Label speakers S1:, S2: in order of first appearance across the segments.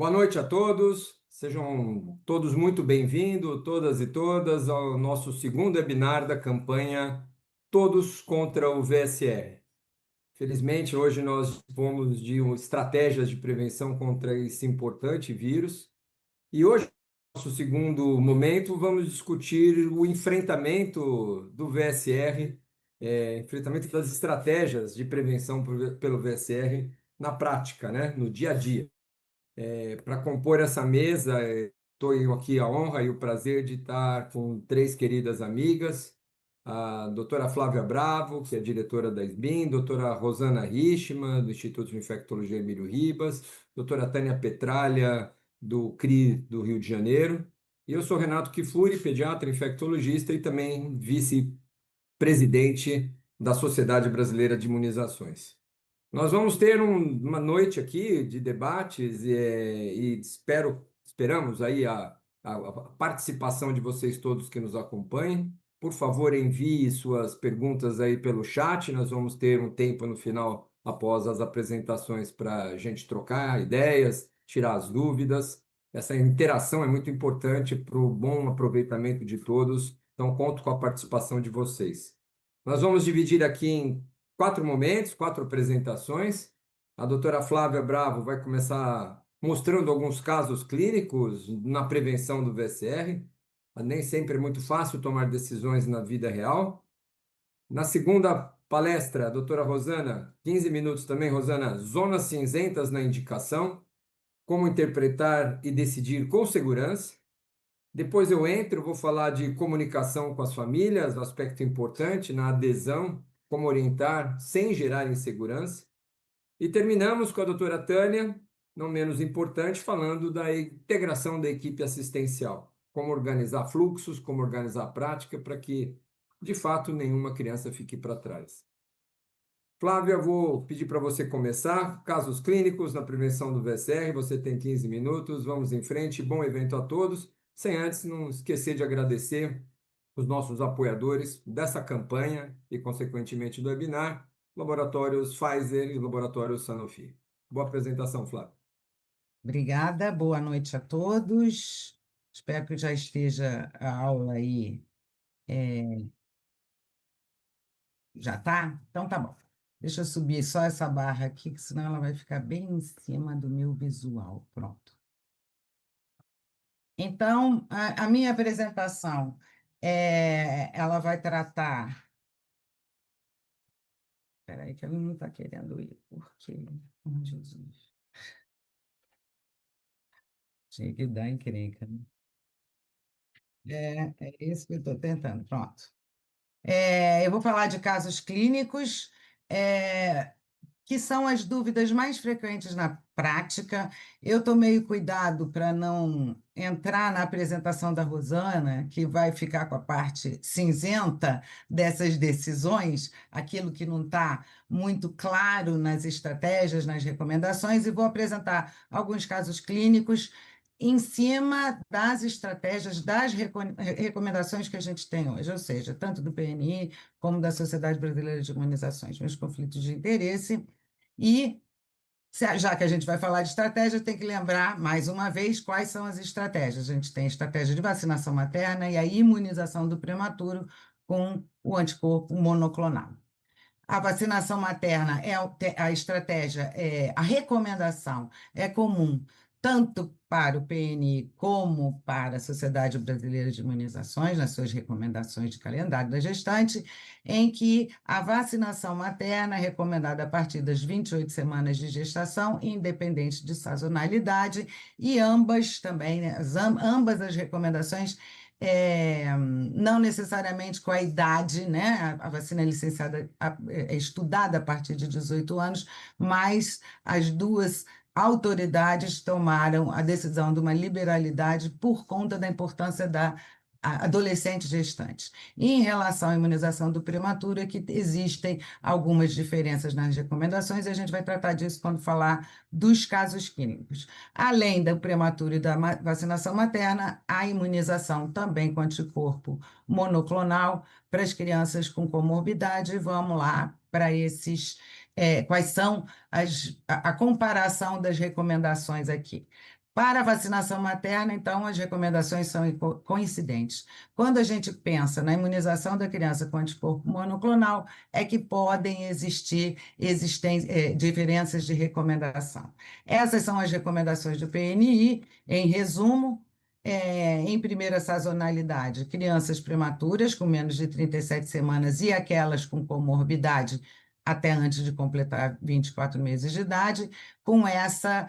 S1: Boa noite a todos, sejam todos muito bem-vindos, todas e todas, ao nosso segundo webinar da campanha Todos contra o VSR. Felizmente, hoje nós dispomos de estratégias de prevenção contra esse importante vírus e hoje, no nosso segundo momento, vamos discutir o enfrentamento do VSR, enfrentamento das estratégias de prevenção pelo VSR na prática, né, no dia a dia. Para compor essa mesa, estou aqui a honra e o prazer de estar com três queridas amigas, a doutora Flávia Bravo, que é diretora da SBIM, doutora Rosana Richman, do Instituto de Infectologia Emílio Ribas, doutora Tânia Petralha, do CRI do Rio de Janeiro, e eu sou Renato Kifuri, pediatra, infectologista e também vice-presidente da Sociedade Brasileira de Imunizações. Nós vamos ter uma noite aqui de debates e esperamos aí a participação de vocês todos que nos acompanhem. Por favor, envie suas perguntas aí pelo chat. Nós vamos ter um tempo no final, após as apresentações, para a gente trocar ideias, tirar as dúvidas. Essa interação é muito importante para o bom aproveitamento de todos. Então, conto com a participação de vocês. Nós vamos dividir aqui em 4 momentos, 4 apresentações. A doutora Flávia Bravo vai começar mostrando alguns casos clínicos na prevenção do VSR. Nem sempre é muito fácil tomar decisões na vida real. Na segunda palestra, a doutora Rosana, 15 minutos também, Rosana, zonas cinzentas na indicação, como interpretar e decidir com segurança. Depois eu entro, vou falar de comunicação com as famílias, aspecto importante na adesão, como orientar sem gerar insegurança. E terminamos com a doutora Tânia, não menos importante, falando da integração da equipe assistencial, como organizar fluxos, como organizar a prática, para que, de fato, nenhuma criança fique para trás. Flávia, vou pedir para você começar. Casos clínicos na prevenção do VSR, você tem 15 minutos, vamos em frente. Bom evento a todos. Sem antes não esquecer de agradecer os nossos apoiadores dessa campanha e, consequentemente, do webinar, laboratórios Pfizer e laboratórios Sanofi. Boa apresentação, Flávia.
S2: Obrigada, boa noite a todos. Espero que já esteja a aula aí. Já tá? Então tá bom. Deixa eu subir só essa barra aqui, que senão ela vai ficar bem em cima do meu visual. Pronto. Então, a minha apresentação, ela vai tratar... Espera aí que ela não está querendo ir, porque... Oh, Jesus. Tinha que dar encrenca, né? É isso que eu estou tentando. Pronto. Eu vou falar de casos clínicos, que são as dúvidas mais frequentes na prática. Eu tomei cuidado para não entrar na apresentação da Rosana, que vai ficar com a parte cinzenta dessas decisões, aquilo que não está muito claro nas estratégias, nas recomendações, e vou apresentar alguns casos clínicos em cima das estratégias, das recomendações que a gente tem hoje, ou seja, tanto do PNI como da Sociedade Brasileira de Imunizações, meus conflitos de interesse. E, já que a gente vai falar de estratégia, tem que lembrar, mais uma vez, quais são as estratégias. A gente tem a estratégia de vacinação materna e a imunização do prematuro com o anticorpo monoclonal. A vacinação materna a estratégia, a recomendação é comum tanto para o PNI como para a Sociedade Brasileira de Imunizações, nas suas recomendações de calendário da gestante, em que a vacinação materna é recomendada a partir das 28 semanas de gestação, independente de sazonalidade, e ambas também, né, ambas as recomendações não necessariamente com a idade, né? A vacina é licenciada, é estudada a partir de 18 anos, mas as duas autoridades tomaram a decisão de uma liberalidade por conta da importância da adolescentes gestantes. E em relação à imunização do prematuro, é que existem algumas diferenças nas recomendações, e a gente vai tratar disso quando falar dos casos clínicos. Além do prematuro e da vacinação materna, a imunização também com anticorpo monoclonal para as crianças com comorbidade. Vamos lá para quais são a comparação das recomendações aqui. Para a vacinação materna, então, as recomendações são coincidentes. Quando a gente pensa na imunização da criança com anticorpo monoclonal, é que podem existir diferenças de recomendação. Essas são as recomendações do PNI, em resumo. Em primeira sazonalidade, crianças prematuras com menos de 37 semanas e aquelas com comorbidade até antes de completar 24 meses de idade, com essa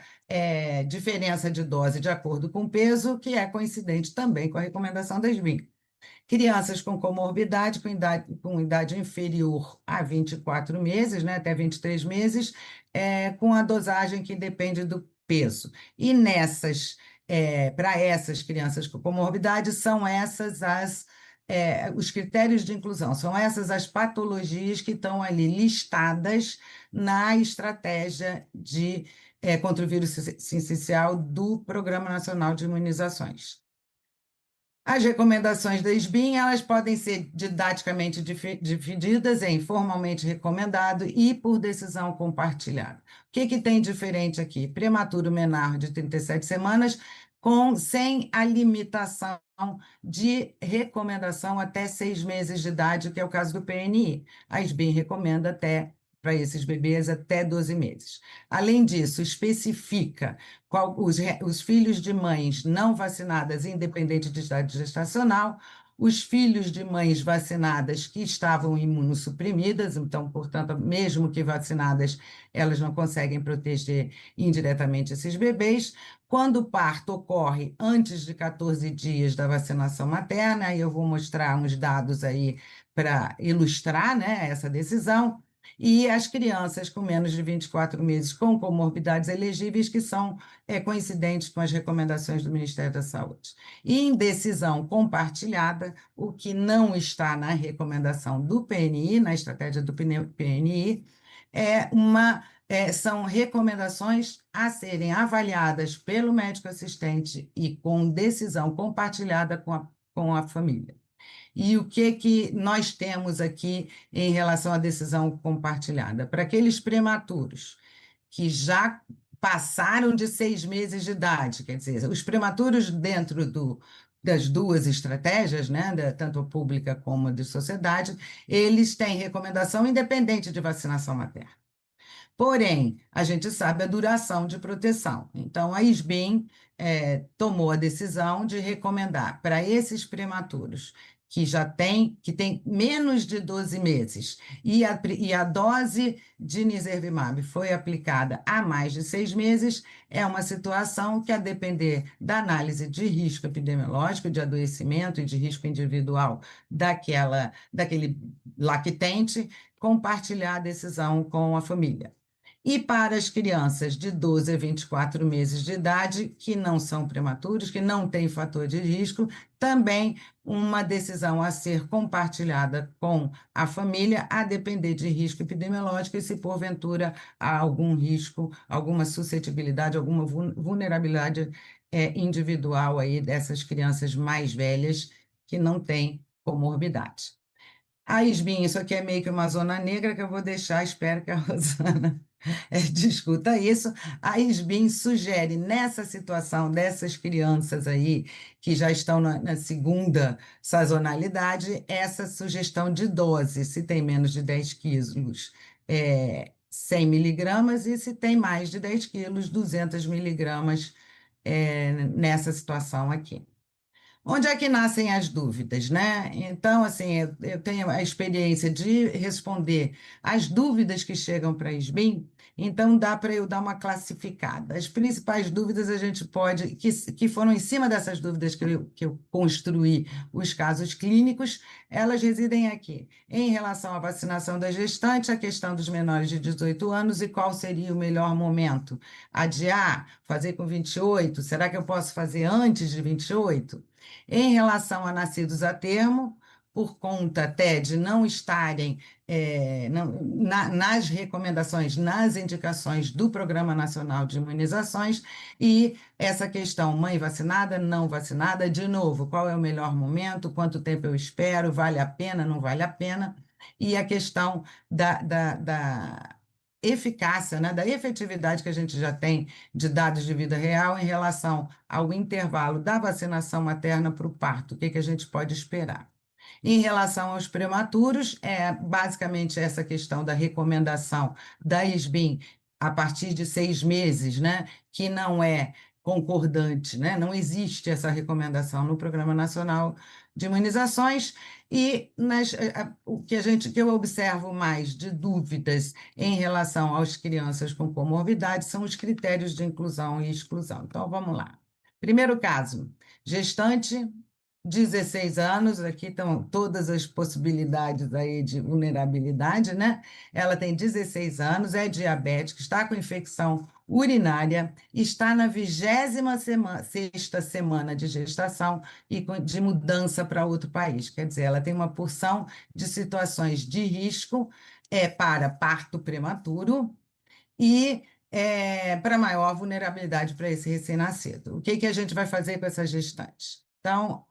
S2: diferença de dose de acordo com o peso, que é coincidente também com a recomendação da SBIM. Crianças com comorbidade, com idade inferior a 24 meses, né, até 23 meses, com a dosagem que depende do peso. E para essas crianças com comorbidade, são essas os critérios de inclusão, são essas as patologias que estão ali listadas na estratégia contra o vírus sincicial do Programa Nacional de Imunizações. As recomendações da SBIM, elas podem ser didaticamente divididas em formalmente recomendado e por decisão compartilhada. O que tem diferente aqui? Prematuro menor de 37 semanas, sem a limitação de recomendação até 6 meses de idade, que é o caso do PNI. A SBIM recomenda para esses bebês até 12 meses. Além disso, especifica os filhos de mães não vacinadas, independente de idade gestacional, os filhos de mães vacinadas que estavam imunossuprimidas, então, portanto, mesmo que vacinadas, elas não conseguem proteger indiretamente esses bebês. Quando o parto ocorre antes de 14 dias da vacinação materna, aí eu vou mostrar uns dados aí para ilustrar, né, essa decisão. E as crianças com menos de 24 meses com comorbidades elegíveis, que são coincidentes com as recomendações do Ministério da Saúde. E em decisão compartilhada, o que não está na recomendação do PNI, na estratégia do PNI, são recomendações a serem avaliadas pelo médico assistente e com decisão compartilhada com a família. E o que nós temos aqui em relação à decisão compartilhada? Para aqueles prematuros que já passaram de 6 meses de idade, quer dizer, os prematuros dentro das duas estratégias, né, tanto a pública como a de sociedade, eles têm recomendação independente de vacinação materna. Porém, a gente sabe a duração de proteção. Então, a SBIM tomou a decisão de recomendar para esses prematuros que tem menos de 12 meses e a dose de nirsevimab foi aplicada há mais de 6 meses, é uma situação que, a depender da análise de risco epidemiológico, de adoecimento e de risco individual daquele lactente, compartilhar a decisão com a família. E para as crianças de 12 a 24 meses de idade, que não são prematuros, que não têm fator de risco, também uma decisão a ser compartilhada com a família, a depender de risco epidemiológico e se porventura há algum risco, alguma suscetibilidade, alguma vulnerabilidade individual aí dessas crianças mais velhas que não têm comorbidade. A SBIM, isso aqui é meio que uma zona negra que eu vou deixar, espero que a Rosana discuta isso. A SBIM sugere, nessa situação dessas crianças aí, que já estão na segunda sazonalidade, essa sugestão de dose, se tem menos de 10 quilos, 100 miligramas, e se tem mais de 10 quilos, 200 miligramas, nessa situação aqui. Onde é que nascem as dúvidas, né? Então, assim, eu tenho a experiência de responder as dúvidas que chegam para a SBIM, então dá para eu dar uma classificada. As principais dúvidas a gente pode, que foram em cima dessas dúvidas que eu construí os casos clínicos, elas residem aqui. Em relação à vacinação da gestante, a questão dos menores de 18 anos e qual seria o melhor momento. Adiar, fazer com 28, será que eu posso fazer antes de 28? Em relação a nascidos a termo, por conta até de não estarem nas recomendações, nas indicações do Programa Nacional de Imunizações, e essa questão mãe vacinada, não vacinada, de novo, qual é o melhor momento, quanto tempo eu espero, vale a pena, não vale a pena, e a questão eficácia, né, da efetividade que a gente já tem de dados de vida real em relação ao intervalo da vacinação materna para o parto. O que que a gente pode esperar? Em relação aos prematuros, é basicamente essa questão da recomendação da SBIM a partir de 6 meses, né, que não é concordante, né, não existe essa recomendação no Programa Nacional de Imunizações, e o que eu observo mais de dúvidas em relação às crianças com comorbidade são os critérios de inclusão e exclusão. Então, vamos lá. Primeiro caso, gestante 16 anos, aqui estão todas as possibilidades aí de vulnerabilidade, né? Ela tem 16 anos, é diabética, está com infecção urinária, está na 26ª semana de gestação e de mudança para outro país. Quer dizer, ela tem uma porção de situações de risco para parto prematuro e para maior vulnerabilidade para esse recém-nascido. O que que a gente vai fazer com essas gestantes? Então,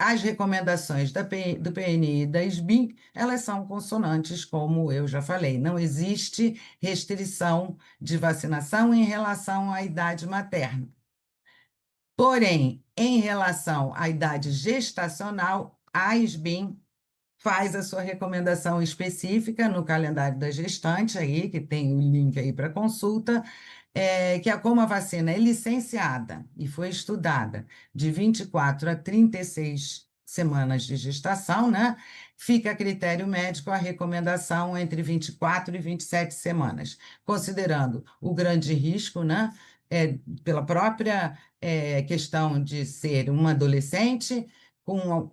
S2: as recomendações do PNI e da SBIM, elas são consonantes, como eu já falei. Não existe restrição de vacinação em relação à idade materna. Porém, em relação à idade gestacional, a SBIM faz a sua recomendação específica no calendário da gestante, aí, que tem o link aí para consulta, que é como a vacina é licenciada e foi estudada de 24 a 36 semanas de gestação, né? Fica a critério médico a recomendação entre 24 e 27 semanas, considerando o grande risco, né? Pela própria questão de ser uma adolescente com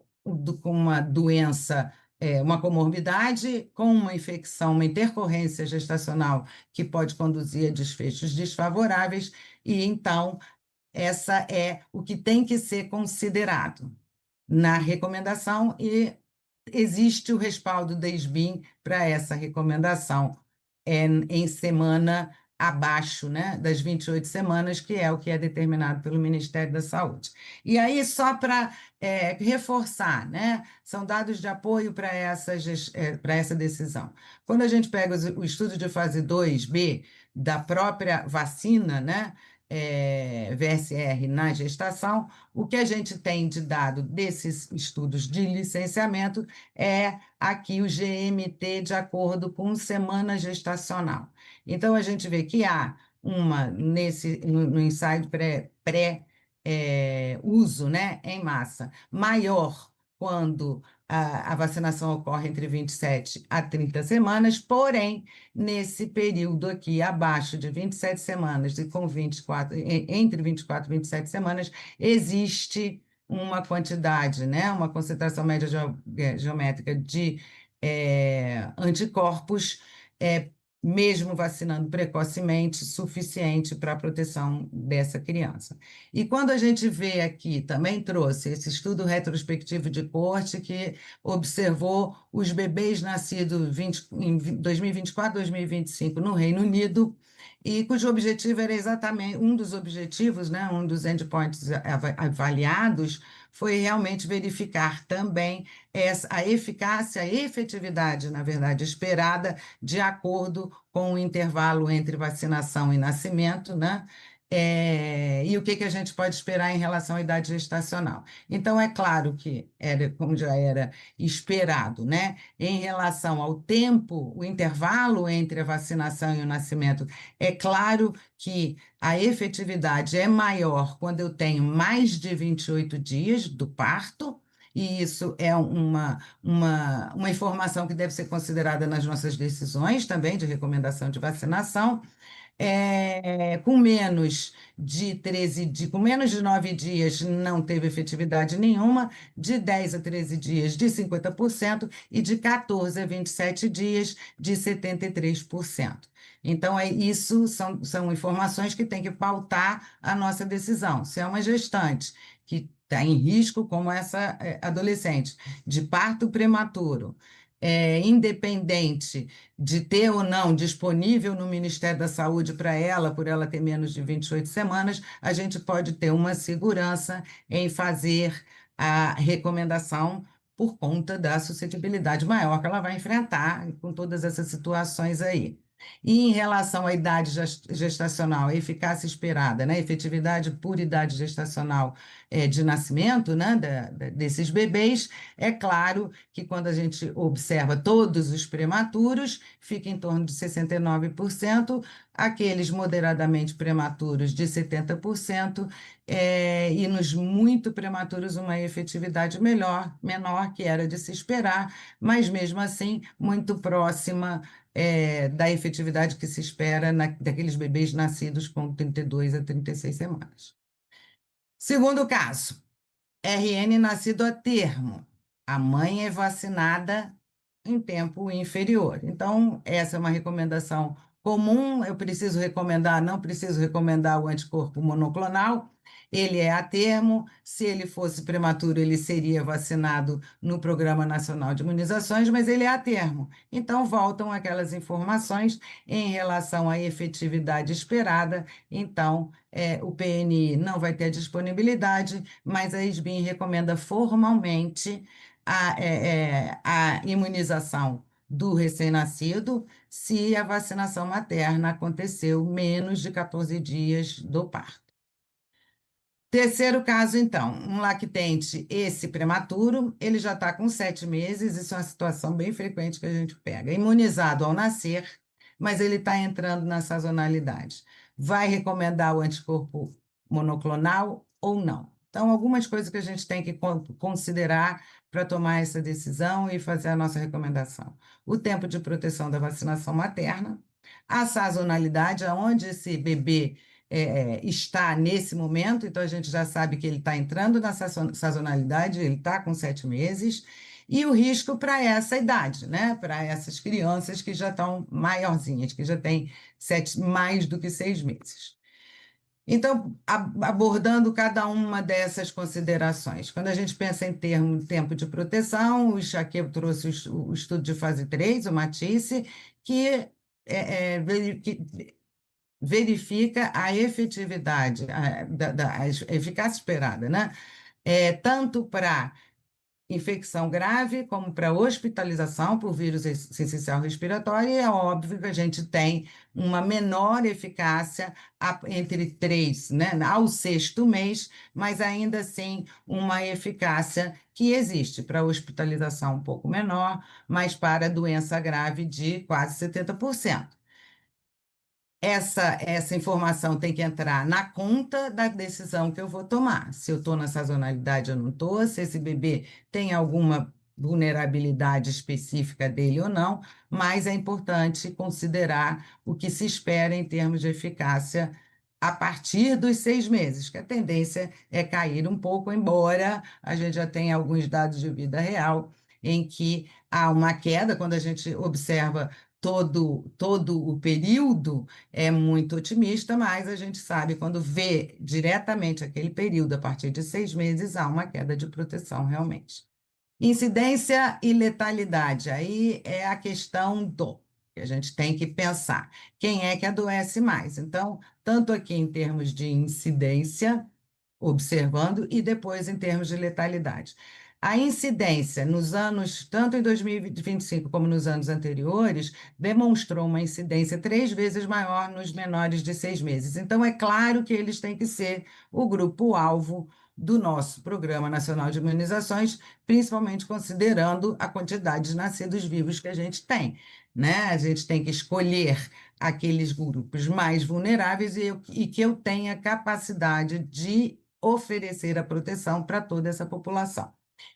S2: uma doença, uma comorbidade, com uma infecção, uma intercorrência gestacional que pode conduzir a desfechos desfavoráveis, e então essa é o que tem que ser considerado na recomendação, e existe o respaldo da SBIM para essa recomendação em semana abaixo, né, das 28 semanas, que é o que é determinado pelo Ministério da Saúde. E aí, só para reforçar, né, são dados de apoio para essa decisão. Quando a gente pega o estudo de fase 2B da própria vacina, né, VSR na gestação, o que a gente tem de dado desses estudos de licenciamento é aqui o GMT de acordo com semana gestacional. Então, a gente vê que há no ensaio pré-uso, né, em massa, maior quando a vacinação ocorre entre 27 a 30 semanas, porém, nesse período aqui, abaixo de 27 semanas e com 24, entre 24 e 27 semanas, existe uma quantidade, né, uma concentração média geométrica de anticorpos, mesmo vacinando precocemente, suficiente para a proteção dessa criança. E quando a gente vê aqui, também trouxe esse estudo retrospectivo de corte que observou os bebês nascidos em 2024, 2025 no Reino Unido, e cujo objetivo era exatamente, um dos objetivos, né, um dos endpoints avaliados, foi realmente verificar também a eficácia, a efetividade, na verdade, esperada de acordo com o intervalo entre vacinação e nascimento, né? E o que que a gente pode esperar em relação à idade gestacional. Então, é claro que era, como já era esperado, né? Em relação ao tempo, o intervalo entre a vacinação e o nascimento, é claro que a efetividade é maior quando eu tenho mais de 28 dias do parto, e isso é uma informação que deve ser considerada nas nossas decisões também de recomendação de vacinação. Com menos de 9 dias não teve efetividade nenhuma, de 10 a 13 dias de 50% e de 14 a 27 dias de 73%. Então, isso são informações que têm que pautar a nossa decisão. Se é uma gestante que está em risco, como essa adolescente, de parto prematuro, independente de ter ou não disponível no Ministério da Saúde para ela, por ela ter menos de 28 semanas, a gente pode ter uma segurança em fazer a recomendação por conta da suscetibilidade maior que ela vai enfrentar com todas essas situações aí. E em relação à idade gestacional, a eficácia esperada, né, efetividade por idade gestacional de nascimento, né, desses bebês, é claro que quando a gente observa todos os prematuros, fica em torno de 69%, aqueles moderadamente prematuros de 70%, e nos muito prematuros uma efetividade menor, que era de se esperar, mas mesmo assim muito próxima da efetividade que se espera daqueles bebês nascidos com 32 a 36 semanas. Segundo caso, RN nascido a termo. A mãe é vacinada em tempo inferior. Então, essa é uma recomendação comum. Eu preciso recomendar, não preciso recomendar o anticorpo monoclonal. Ele é a termo. Se ele fosse prematuro, ele seria vacinado no Programa Nacional de Imunizações, mas ele é a termo. Então, voltam aquelas informações em relação à efetividade esperada. Então, o PNI não vai ter disponibilidade, mas a SBIM recomenda formalmente a imunização do recém-nascido se a vacinação materna aconteceu menos de 14 dias do parto. Terceiro caso, então, um lactente, esse prematuro, ele já está com 7 meses, isso é uma situação bem frequente que a gente pega. Imunizado ao nascer, mas ele está entrando na sazonalidade. Vai recomendar o anticorpo monoclonal ou não? Então, algumas coisas que a gente tem que considerar para tomar essa decisão e fazer a nossa recomendação. O tempo de proteção da vacinação materna, a sazonalidade, aonde esse bebê está nesse momento, então a gente já sabe que ele está entrando na sazonalidade, ele está com 7 meses, e o risco para essa idade, né? Para essas crianças que já estão maiorzinhas, que já têm mais do que 6 meses. Então, abordando cada uma dessas considerações, quando a gente pensa em tempo de proteção, aqui eu trouxe o estudo de fase 3, o Matisse, que verifica a efetividade, a eficácia esperada, né? Tanto para infecção grave como para hospitalização por vírus essencial respiratório, e é óbvio que a gente tem uma menor eficácia entre 3, né, ao 6º mês, mas ainda assim uma eficácia que existe para hospitalização um pouco menor, mas para doença grave de quase 70%. Essa informação tem que entrar na conta da decisão que eu vou tomar. Se eu estou na sazonalidade ou não estou, se esse bebê tem alguma vulnerabilidade específica dele ou não, mas é importante considerar o que se espera em termos de eficácia a partir dos 6 meses, que a tendência é cair um pouco, embora a gente já tenha alguns dados de vida real em que há uma queda quando a gente observa todo o período é muito otimista, mas a gente sabe quando vê diretamente aquele período, a partir de 6 meses, há uma queda de proteção realmente. Incidência e letalidade, aí é a questão que a gente tem que pensar. Quem é que adoece mais? Então, tanto aqui em termos de incidência, observando, e depois em termos de letalidade. A incidência nos anos, tanto em 2025 como nos anos anteriores, demonstrou uma incidência 3 vezes maior nos menores de 6 meses. Então, é claro que eles têm que ser o grupo-alvo do nosso Programa Nacional de Imunizações, principalmente considerando a quantidade de nascidos vivos que a gente tem, né? A gente tem que escolher aqueles grupos mais vulneráveis e que eu tenha capacidade de oferecer a proteção para toda essa população.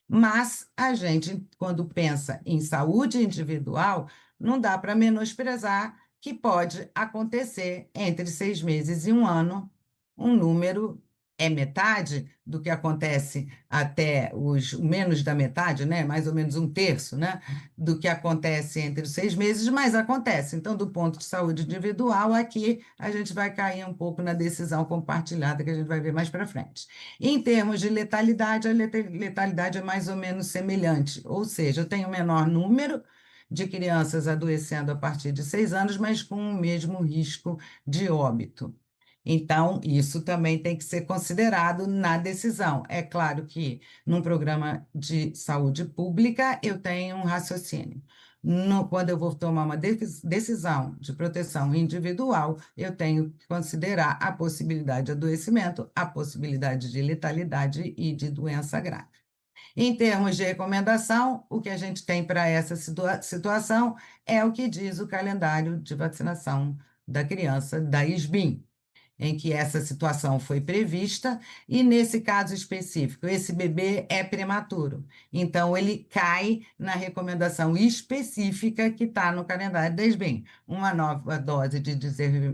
S2: Mas a gente, quando pensa em saúde individual, não dá para menosprezar que pode acontecer entre 6 meses e um ano, um número é metade do que acontece até os menos da metade, né? Mais ou menos 1/3, né? Do que acontece entre os 6 meses, mas acontece. Então, do ponto de saúde individual, aqui a gente vai cair um pouco na decisão compartilhada que a gente vai ver mais para frente. Em termos de letalidade, a letalidade é mais ou menos semelhante, ou seja, eu tenho um menor número de crianças adoecendo a partir de 6 anos, mas com o mesmo risco de óbito. Então, isso também tem que ser considerado na decisão. É claro que num programa de saúde pública eu tenho um raciocínio. quando eu vou tomar uma decisão de proteção individual, eu tenho que considerar a possibilidade de adoecimento, a possibilidade de letalidade e de doença grave. Em termos de recomendação, o que a gente tem para essa situação é o que diz o calendário de vacinação da criança da SBIM, em que essa situação foi prevista, e nesse caso específico, esse bebê é prematuro. Então, ele cai na recomendação específica que está no calendário da SBIM. Uma nova dose de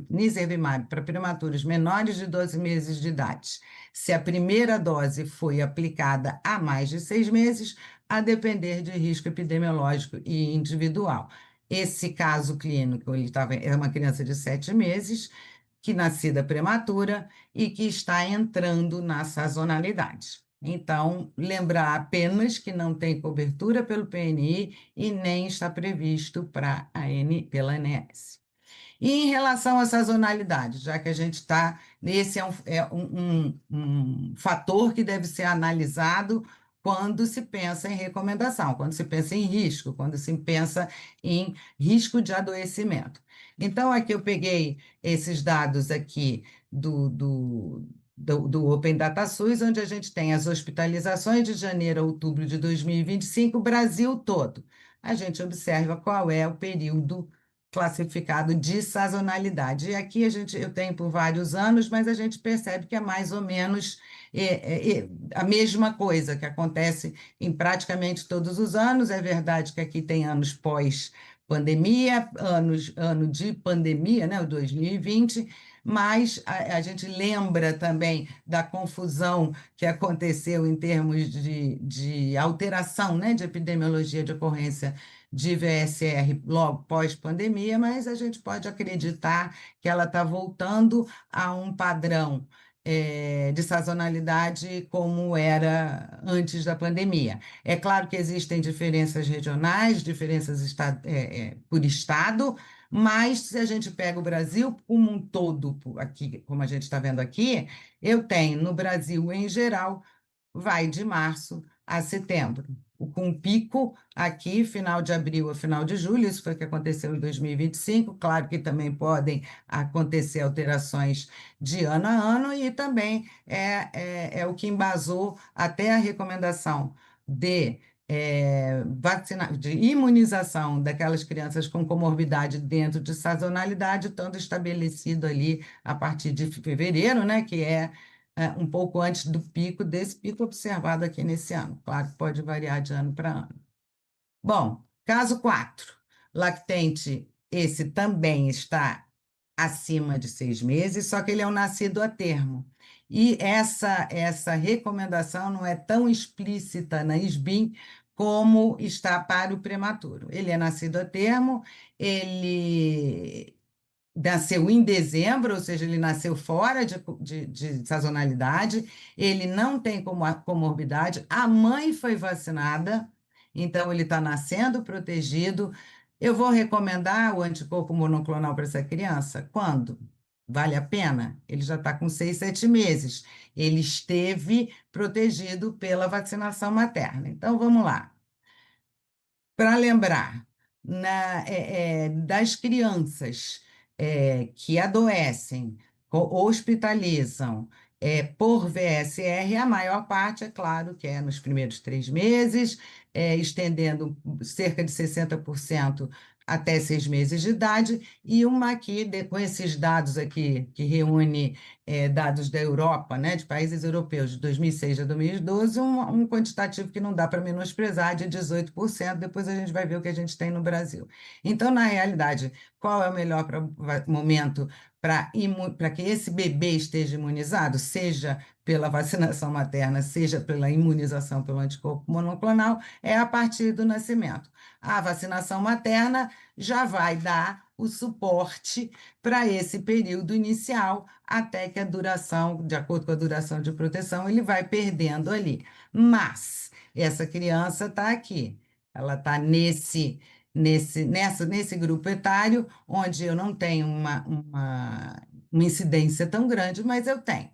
S2: nirsevimab para prematuros menores de 12 meses de idade. Se a primeira dose foi aplicada há mais de 6 meses, a depender de risco epidemiológico e individual. Esse caso clínico, é uma criança de 7 meses, que nascida prematura e que está entrando na sazonalidade. Então, lembrar apenas que não tem cobertura pelo PNI e nem está previsto pela ANS. E em relação à sazonalidade, já que a gente está, esse é um fator que deve ser analisado quando se pensa em recomendação, quando se pensa em risco, quando se pensa em risco de adoecimento. Então, aqui eu peguei esses dados aqui do Open Data SUS, onde a gente tem as hospitalizações de janeiro a outubro de 2025, Brasil todo. A gente observa qual é o período classificado de sazonalidade. E aqui eu tenho por vários anos, mas a gente percebe que é mais ou menos a mesma coisa que acontece em praticamente todos os anos. É verdade que aqui tem anos pós-pandemia, ano de pandemia, né, o 2020, mas a gente lembra também da confusão que aconteceu em termos de alteração, né, de epidemiologia de ocorrência de VSR logo pós-pandemia, mas a gente pode acreditar que ela está voltando a um padrão de sazonalidade como era antes da pandemia. É claro que existem diferenças regionais, diferenças por estado, mas se a gente pega o Brasil como um todo, aqui, como a gente está vendo aqui, eu tenho no Brasil em geral vai de março a setembro. Com pico aqui, final de abril a final de julho, isso foi o que aconteceu em 2025. Claro que também podem acontecer alterações de ano a ano, e também é o que embasou até a recomendação de imunização daquelas crianças com comorbidade dentro de sazonalidade, estando estabelecido ali a partir de fevereiro, né, que é um pouco antes desse pico observado aqui nesse ano. Claro que pode variar de ano para ano. Bom, caso 4, lactente, esse também está acima de 6 meses, só que ele é um nascido a termo. E essa recomendação não é tão explícita na SBIM como está para o prematuro. Ele é nascido a termo, ele nasceu em dezembro, ou seja, ele nasceu fora de sazonalidade, ele não tem comorbidade, a mãe foi vacinada, então ele está nascendo protegido. Eu vou recomendar o anticorpo monoclonal para essa criança? Quando? Vale a pena? Ele já está com 6, 7 meses. Ele esteve protegido pela vacinação materna. Então, vamos lá. Para lembrar, das crianças que adoecem, hospitalizam por VSR, a maior parte, é claro, que é nos primeiros 3 meses, estendendo cerca de 60% até 6 meses de idade, e uma aqui, com esses dados aqui, que reúne dados da Europa, né, de países europeus, de 2006 a 2012, um quantitativo que não dá para menosprezar, de 18%. Depois a gente vai ver o que a gente tem no Brasil. Então, na realidade, qual é o melhor momento para que esse bebê esteja imunizado, seja pela vacinação materna, seja pela imunização pelo anticorpo monoclonal, é a partir do nascimento. A vacinação materna já vai dar o suporte para esse período inicial, até que a duração, de acordo com a duração de proteção, ele vai perdendo ali. Mas essa criança está aqui, ela está nesse grupo etário, onde eu não tenho uma incidência tão grande, mas eu tenho.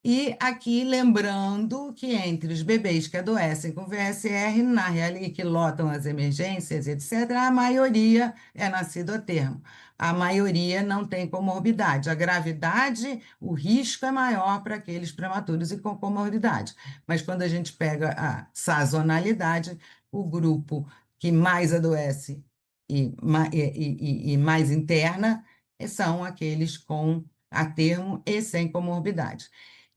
S2: E aqui, lembrando que entre os bebês que adoecem com VSR, na realidade, que lotam as emergências, etc., a maioria é nascido a termo. A maioria não tem comorbidade. A gravidade, o risco é maior para aqueles prematuros e com comorbidade. Mas quando a gente pega a sazonalidade, o grupo que mais adoece e mais interna são aqueles com a termo e sem comorbidade.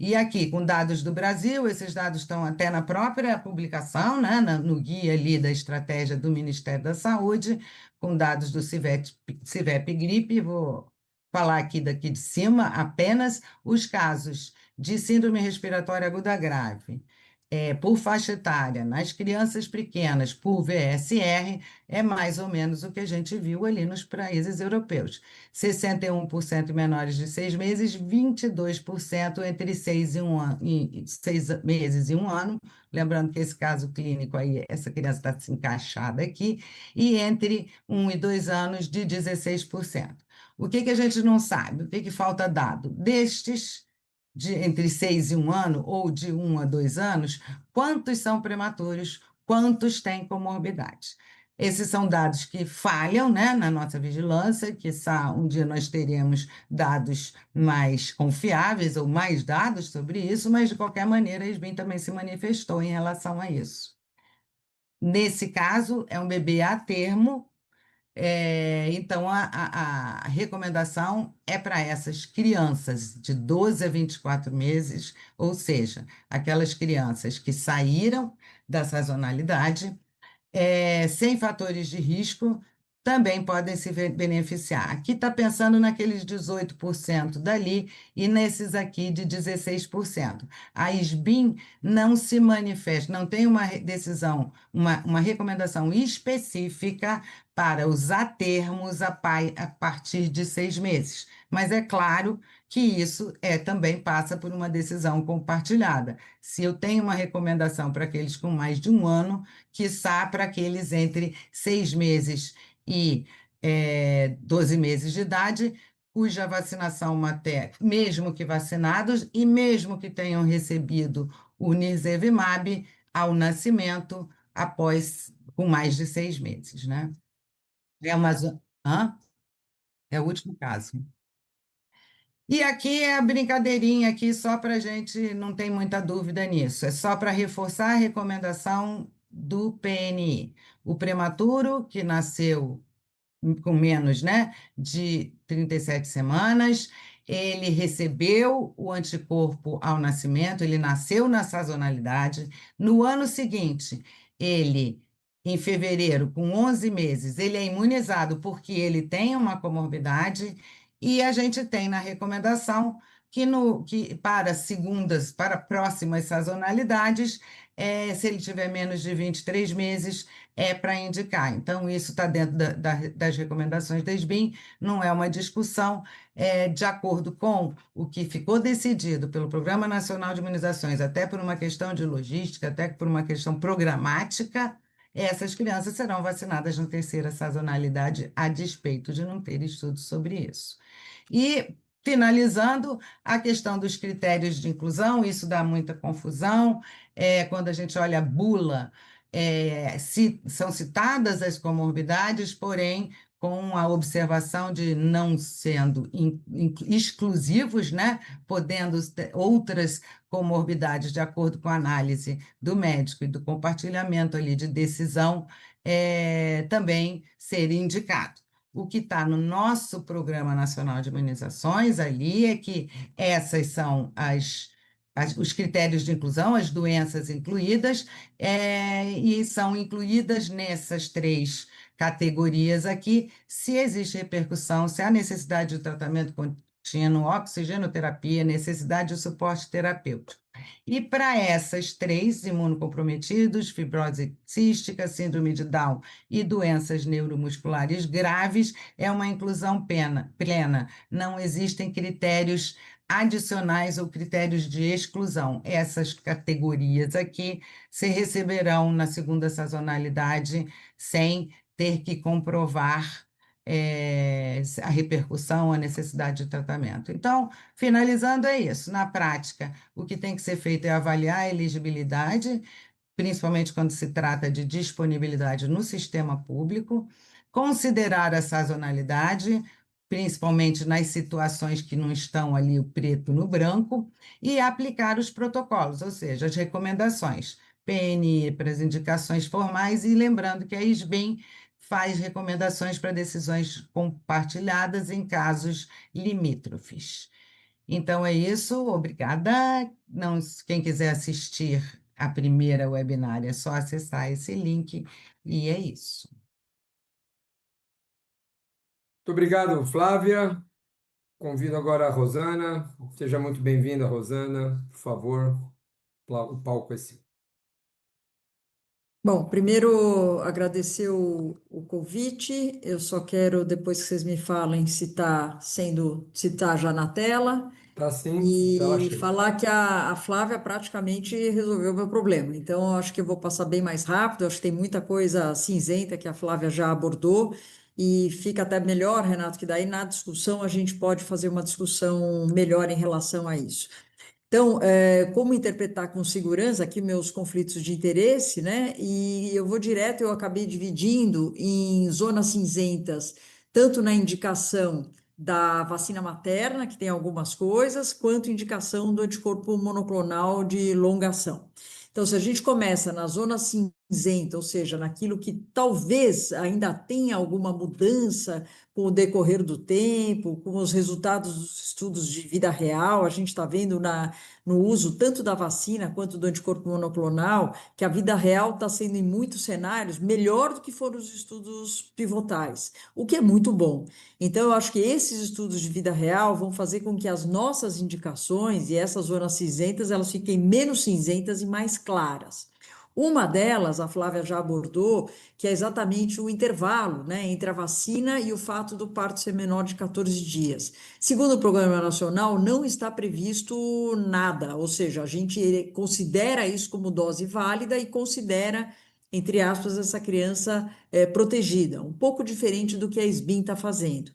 S2: E aqui, com dados do Brasil, esses dados estão até na própria publicação, né, no guia ali da estratégia do Ministério da Saúde, com dados do CIVEP Gripe. Vou falar aqui daqui de cima apenas os casos de síndrome respiratória aguda grave. Por faixa etária, nas crianças pequenas, por VSR, é mais ou menos o que a gente viu ali nos países europeus. 61% menores de 6 meses, 22% entre 6 meses e 1 ano. Lembrando que esse caso clínico aí, essa criança está se encaixada aqui, e entre 1 e 2 anos, de 16%. O que que a gente não sabe? O que que falta dado? Destes, entre 6 e 1 ano, ou de 1 a 2 anos, quantos são prematuros, quantos têm comorbidade? Esses são dados que falham, né, na nossa vigilância, que um dia nós teremos dados mais confiáveis ou mais dados sobre isso, mas de qualquer maneira a SBIM também se manifestou em relação a isso. Nesse caso, é um bebê a termo, então a recomendação é para essas crianças de 12 a 24 meses, ou seja, aquelas crianças que saíram da sazonalidade, sem fatores de risco, também podem se beneficiar. Aqui está pensando naqueles 18% dali e nesses aqui de 16%. A SBIM não se manifesta, não tem uma decisão, uma recomendação específica para usar termos a partir de 6 meses. Mas é claro que isso também passa por uma decisão compartilhada. Se eu tenho uma recomendação para aqueles com mais de 1 ano, quiçá para aqueles entre 6 meses e 12 meses de idade, cuja vacinação materna, mesmo que vacinados e mesmo que tenham recebido o Nirsevimab ao nascimento, após com mais de 6 meses, né? É uma... Hã? É o último caso. E aqui é a brincadeirinha aqui, só para a gente não tem muita dúvida nisso. É só para reforçar a recomendação do PNI. O prematuro que nasceu com menos, né, de 37 semanas, ele recebeu o anticorpo ao nascimento, ele nasceu na sazonalidade. No ano seguinte, ele, em fevereiro, com 11 meses, ele é imunizado porque ele tem uma comorbidade, e a gente tem na recomendação que para próximas sazonalidades, se ele tiver menos de 23 meses, é para indicar. Então, isso está dentro das recomendações da SBIM, não é uma discussão, de acordo com o que ficou decidido pelo Programa Nacional de Imunizações, até por uma questão de logística, até por uma questão programática, essas crianças serão vacinadas na terceira sazonalidade, a despeito de não ter estudos sobre isso. E, finalizando, a questão dos critérios de inclusão, isso dá muita confusão, quando a gente olha a bula, são citadas as comorbidades, porém, com a observação de não sendo exclusivos, né? Podendo ter outras comorbidades, de acordo com a análise do médico e do compartilhamento ali de decisão, também ser indicado. O que está no nosso Programa Nacional de Imunizações ali é que essas são os critérios de inclusão, as doenças incluídas, e são incluídas nessas 3 categorias aqui, se existe repercussão, se há necessidade de tratamento contínuo, oxigenoterapia, necessidade de suporte terapêutico. E para essas 3, imunocomprometidos, fibrose cística, síndrome de Down e doenças neuromusculares graves, é uma inclusão plena. Não existem critérios adicionais ou critérios de exclusão. Essas categorias aqui se receberão na segunda sazonalidade sem ter que comprovar a repercussão, a necessidade de tratamento. Então, finalizando, é isso. Na prática, o que tem que ser feito é avaliar a elegibilidade, principalmente quando se trata de disponibilidade no sistema público, considerar a sazonalidade, principalmente nas situações que não estão ali o preto no branco, e aplicar os protocolos, ou seja, as recomendações, PNI para as indicações formais, e lembrando que a SBEM faz recomendações para decisões compartilhadas em casos limítrofes. Então é isso, obrigada. Não, quem quiser assistir a primeira webinar é só acessar esse link e é isso.
S1: Muito obrigado, Flávia. Convido agora a Rosana. Seja muito bem-vinda, Rosana. Por favor, o palco é seu.
S3: Bom, primeiro agradecer o convite. Eu só quero, depois que vocês me falem se tá já na tela,
S1: Tá sim, tela
S3: e
S1: cheia.
S3: falar que a Flávia praticamente resolveu o meu problema. Então, eu acho que eu vou passar bem mais rápido. Eu acho que tem muita coisa cinzenta que a Flávia já abordou. E fica até melhor, Renato, que daí na discussão a gente pode fazer uma discussão melhor em relação a isso. Então, como interpretar com segurança aqui meus conflitos de interesse, né? E eu vou direto, eu acabei dividindo em zonas cinzentas, tanto na indicação da vacina materna, que tem algumas coisas, quanto indicação do anticorpo monoclonal de longa ação. Então, se a gente começa na zona cinzenta, ou seja, naquilo que talvez ainda tenha alguma mudança com o decorrer do tempo, com os resultados dos estudos de vida real, a gente está vendo no uso tanto da vacina quanto do anticorpo monoclonal, que a vida real está sendo, em muitos cenários, melhor do que foram os estudos pivotais, o que é muito bom. Então, eu acho que esses estudos de vida real vão fazer com que as nossas indicações e essas zonas cinzentas, elas fiquem menos cinzentas e mais claras. Uma delas, a Flávia já abordou, que é exatamente o intervalo, né, entre a vacina e o fato do parto ser menor de 14 dias. Segundo o Programa Nacional, não está previsto nada, ou seja, a gente considera isso como dose válida e considera, entre aspas, essa criança protegida, um pouco diferente do que a SBIM está fazendo.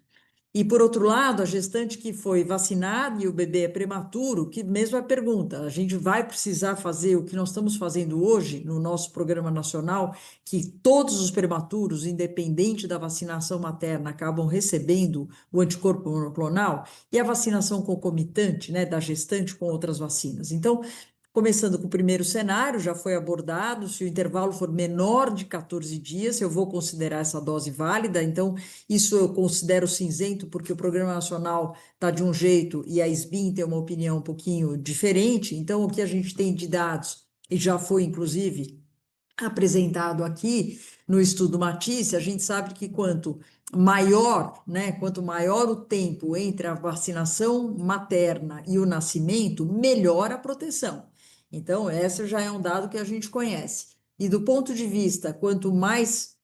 S3: E, por outro lado, a gestante que foi vacinada e o bebê é prematuro, que mesmo é a pergunta, a gente vai precisar fazer o que nós estamos fazendo hoje no nosso programa nacional, que todos os prematuros, independente da vacinação materna, acabam recebendo o anticorpo monoclonal, e a vacinação concomitante, né, da gestante com outras vacinas. Então, começando com o primeiro cenário, já foi abordado, se o intervalo for menor de 14 dias, eu vou considerar essa dose válida, então isso eu considero cinzento, porque o Programa Nacional está de um jeito e a SBIM tem uma opinião um pouquinho diferente, então o que a gente tem de dados, e já foi inclusive apresentado aqui no estudo Matisse, a gente sabe que quanto maior o tempo entre a vacinação materna e o nascimento, melhor a proteção. Então, esse já é um dado que a gente conhece. E do ponto de vista, quanto mais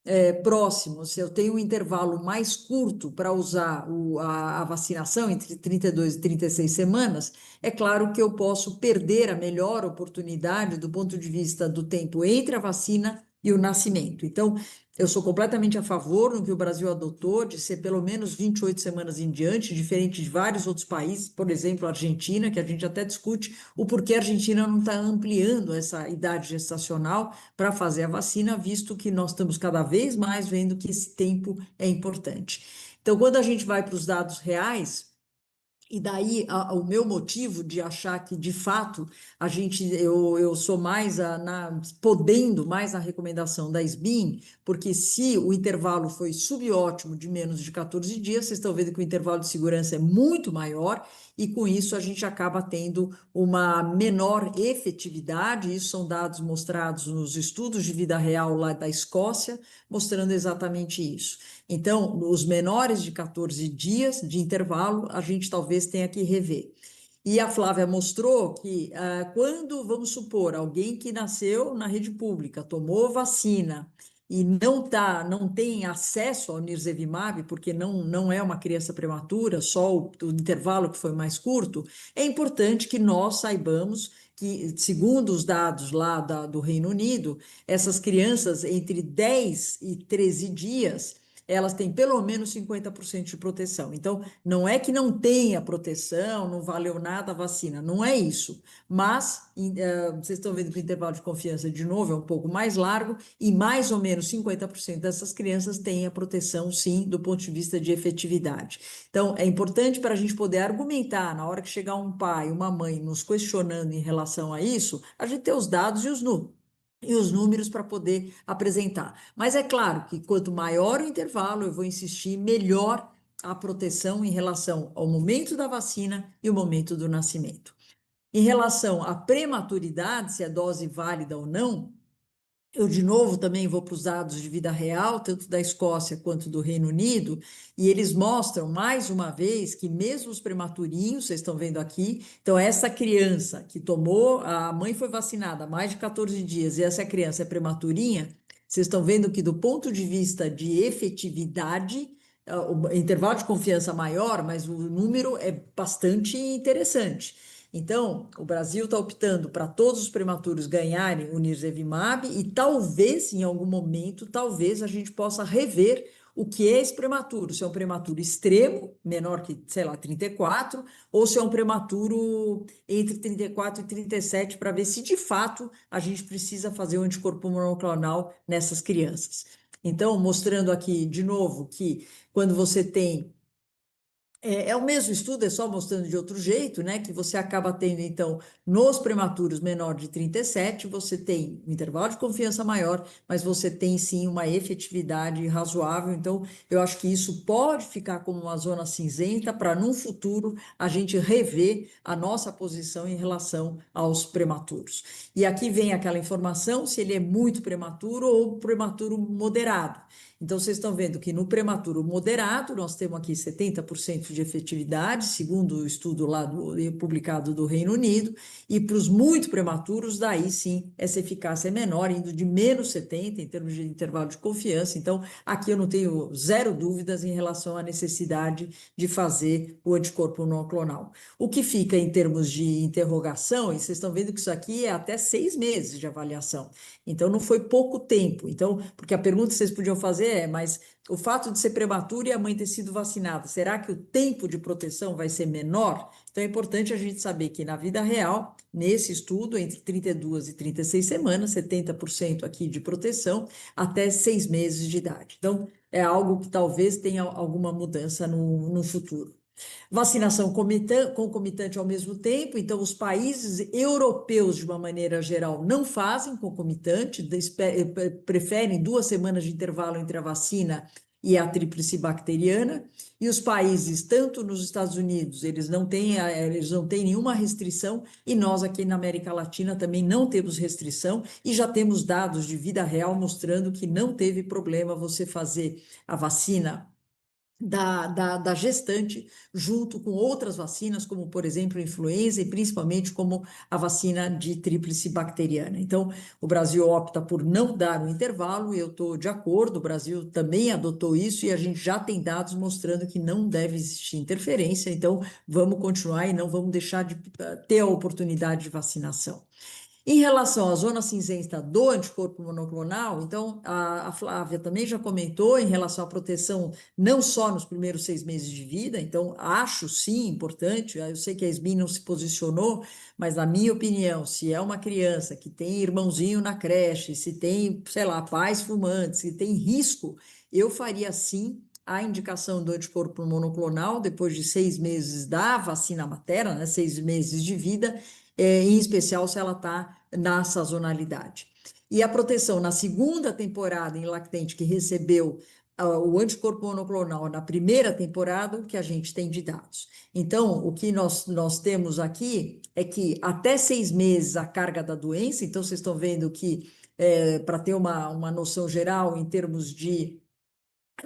S3: próximo, se eu tenho um intervalo mais curto para usar a vacinação, entre 32 e 36 semanas, é claro que eu posso perder a melhor oportunidade do ponto de vista do tempo entre a vacina e o nascimento. Então, eu sou completamente a favor do que o Brasil adotou, de ser pelo menos 28 semanas em diante, diferente de vários outros países, por exemplo, a Argentina, que a gente até discute o porquê a Argentina não está ampliando essa idade gestacional para fazer a vacina, visto que nós estamos cada vez mais vendo que esse tempo é importante. Então, quando a gente vai para os dados reais, e daí o meu motivo de achar que, de fato, eu sou mais podendo mais na recomendação da SBIM, porque se o intervalo foi subótimo de menos de 14 dias, vocês estão vendo que o intervalo de segurança é muito maior, e com isso a gente acaba tendo uma menor efetividade. Isso são dados mostrados nos estudos de vida real lá da Escócia, mostrando exatamente isso. Então, os menores de 14 dias de intervalo, a gente talvez tenha que rever. E a Flávia mostrou que quando, vamos supor, alguém que nasceu na rede pública, tomou vacina e não tem acesso ao Nirsevimab, porque não é uma criança prematura, só o intervalo que foi mais curto, é importante que nós saibamos que, segundo os dados lá do Reino Unido, essas crianças entre 10 e 13 dias elas têm pelo menos 50% de proteção. Então, não é que não tenha proteção, não valeu nada a vacina, não é isso. Mas, vocês estão vendo que o intervalo de confiança, de novo, é um pouco mais largo e mais ou menos 50% dessas crianças têm a proteção, sim, do ponto de vista de efetividade. Então, é importante para a gente poder argumentar, na hora que chegar um pai, uma mãe nos questionando em relação a isso, a gente ter os dados e os números para poder apresentar. Mas é claro que quanto maior o intervalo, eu vou insistir, melhor a proteção em relação ao momento da vacina e o momento do nascimento. Em relação à prematuridade, se é dose válida ou não, eu, de novo, também vou para os dados de vida real, tanto da Escócia quanto do Reino Unido, e eles mostram, mais uma vez, que mesmo os prematurinhos, vocês estão vendo aqui, então essa criança que tomou, a mãe foi vacinada há mais de 14 dias, e essa criança é prematurinha, vocês estão vendo que do ponto de vista de efetividade, o intervalo de confiança maior, mas o número é bastante interessante. Então, o Brasil está optando para todos os prematuros ganharem o Nirsevimab e talvez, em algum momento, talvez a gente possa rever o que é esse prematuro, se é um prematuro extremo, menor que, sei lá, 34, ou se é um prematuro entre 34 e 37, para ver se de fato a gente precisa fazer o anticorpo monoclonal nessas crianças. Então, mostrando aqui de novo que quando você tem é o mesmo estudo, é só mostrando de outro jeito, né? Que você acaba tendo, então, nos prematuros menor de 37, você tem um intervalo de confiança maior, mas você tem sim uma efetividade razoável. Então, eu acho que isso pode ficar como uma zona cinzenta para, num futuro, a gente rever a nossa posição em relação aos prematuros. E aqui vem aquela informação se ele é muito prematuro ou prematuro moderado. Então, vocês estão vendo que no prematuro moderado, nós temos aqui 70% de efetividade, segundo o estudo lá publicado do Reino Unido, e para os muito prematuros, daí sim, essa eficácia é menor, indo de menos 70 em termos de intervalo de confiança. Então, aqui eu não tenho zero dúvidas em relação à necessidade de fazer o anticorpo monoclonal. O que fica em termos de interrogação, e vocês estão vendo que isso aqui é até 6 meses de avaliação. Então, não foi pouco tempo. Então, porque a pergunta que vocês podiam fazer mas o fato de ser prematuro e a mãe ter sido vacinada, será que o tempo de proteção vai ser menor? Então, é importante a gente saber que na vida real, nesse estudo, entre 32 e 36 semanas, 70% aqui de proteção, até 6 meses de idade. Então, é algo que talvez tenha alguma mudança no futuro. Vacinação concomitante ao mesmo tempo, então os países europeus, de uma maneira geral, não fazem concomitante, preferem 2 semanas de intervalo entre a vacina e a tríplice bacteriana, e os países, tanto nos Estados Unidos, eles não têm nenhuma restrição, e nós aqui na América Latina também não temos restrição, e já temos dados de vida real mostrando que não teve problema você fazer a vacina da gestante, junto com outras vacinas, como, por exemplo, a influenza e principalmente como a vacina de tríplice bacteriana. Então, o Brasil opta por não dar um intervalo, e eu estou de acordo, o Brasil também adotou isso, e a gente já tem dados mostrando que não deve existir interferência, então vamos continuar e não vamos deixar de ter a oportunidade de vacinação. Em relação à zona cinzenta do anticorpo monoclonal, então a Flávia também já comentou em relação à proteção não só nos primeiros 6 meses de vida, então acho sim importante, eu sei que a Yasmin não se posicionou, mas na minha opinião, se é uma criança que tem irmãozinho na creche, se tem, sei lá, pais fumantes, se tem risco, eu faria sim a indicação do anticorpo monoclonal depois de 6 meses da vacina materna, né, 6 meses de vida, em especial se ela está na sazonalidade. E a proteção na segunda temporada em lactente que recebeu o anticorpo monoclonal na primeira temporada, o que a gente tem de dados. Então, o que nós temos aqui é que até 6 meses a carga da doença, então vocês estão vendo que, para ter uma noção geral em termos de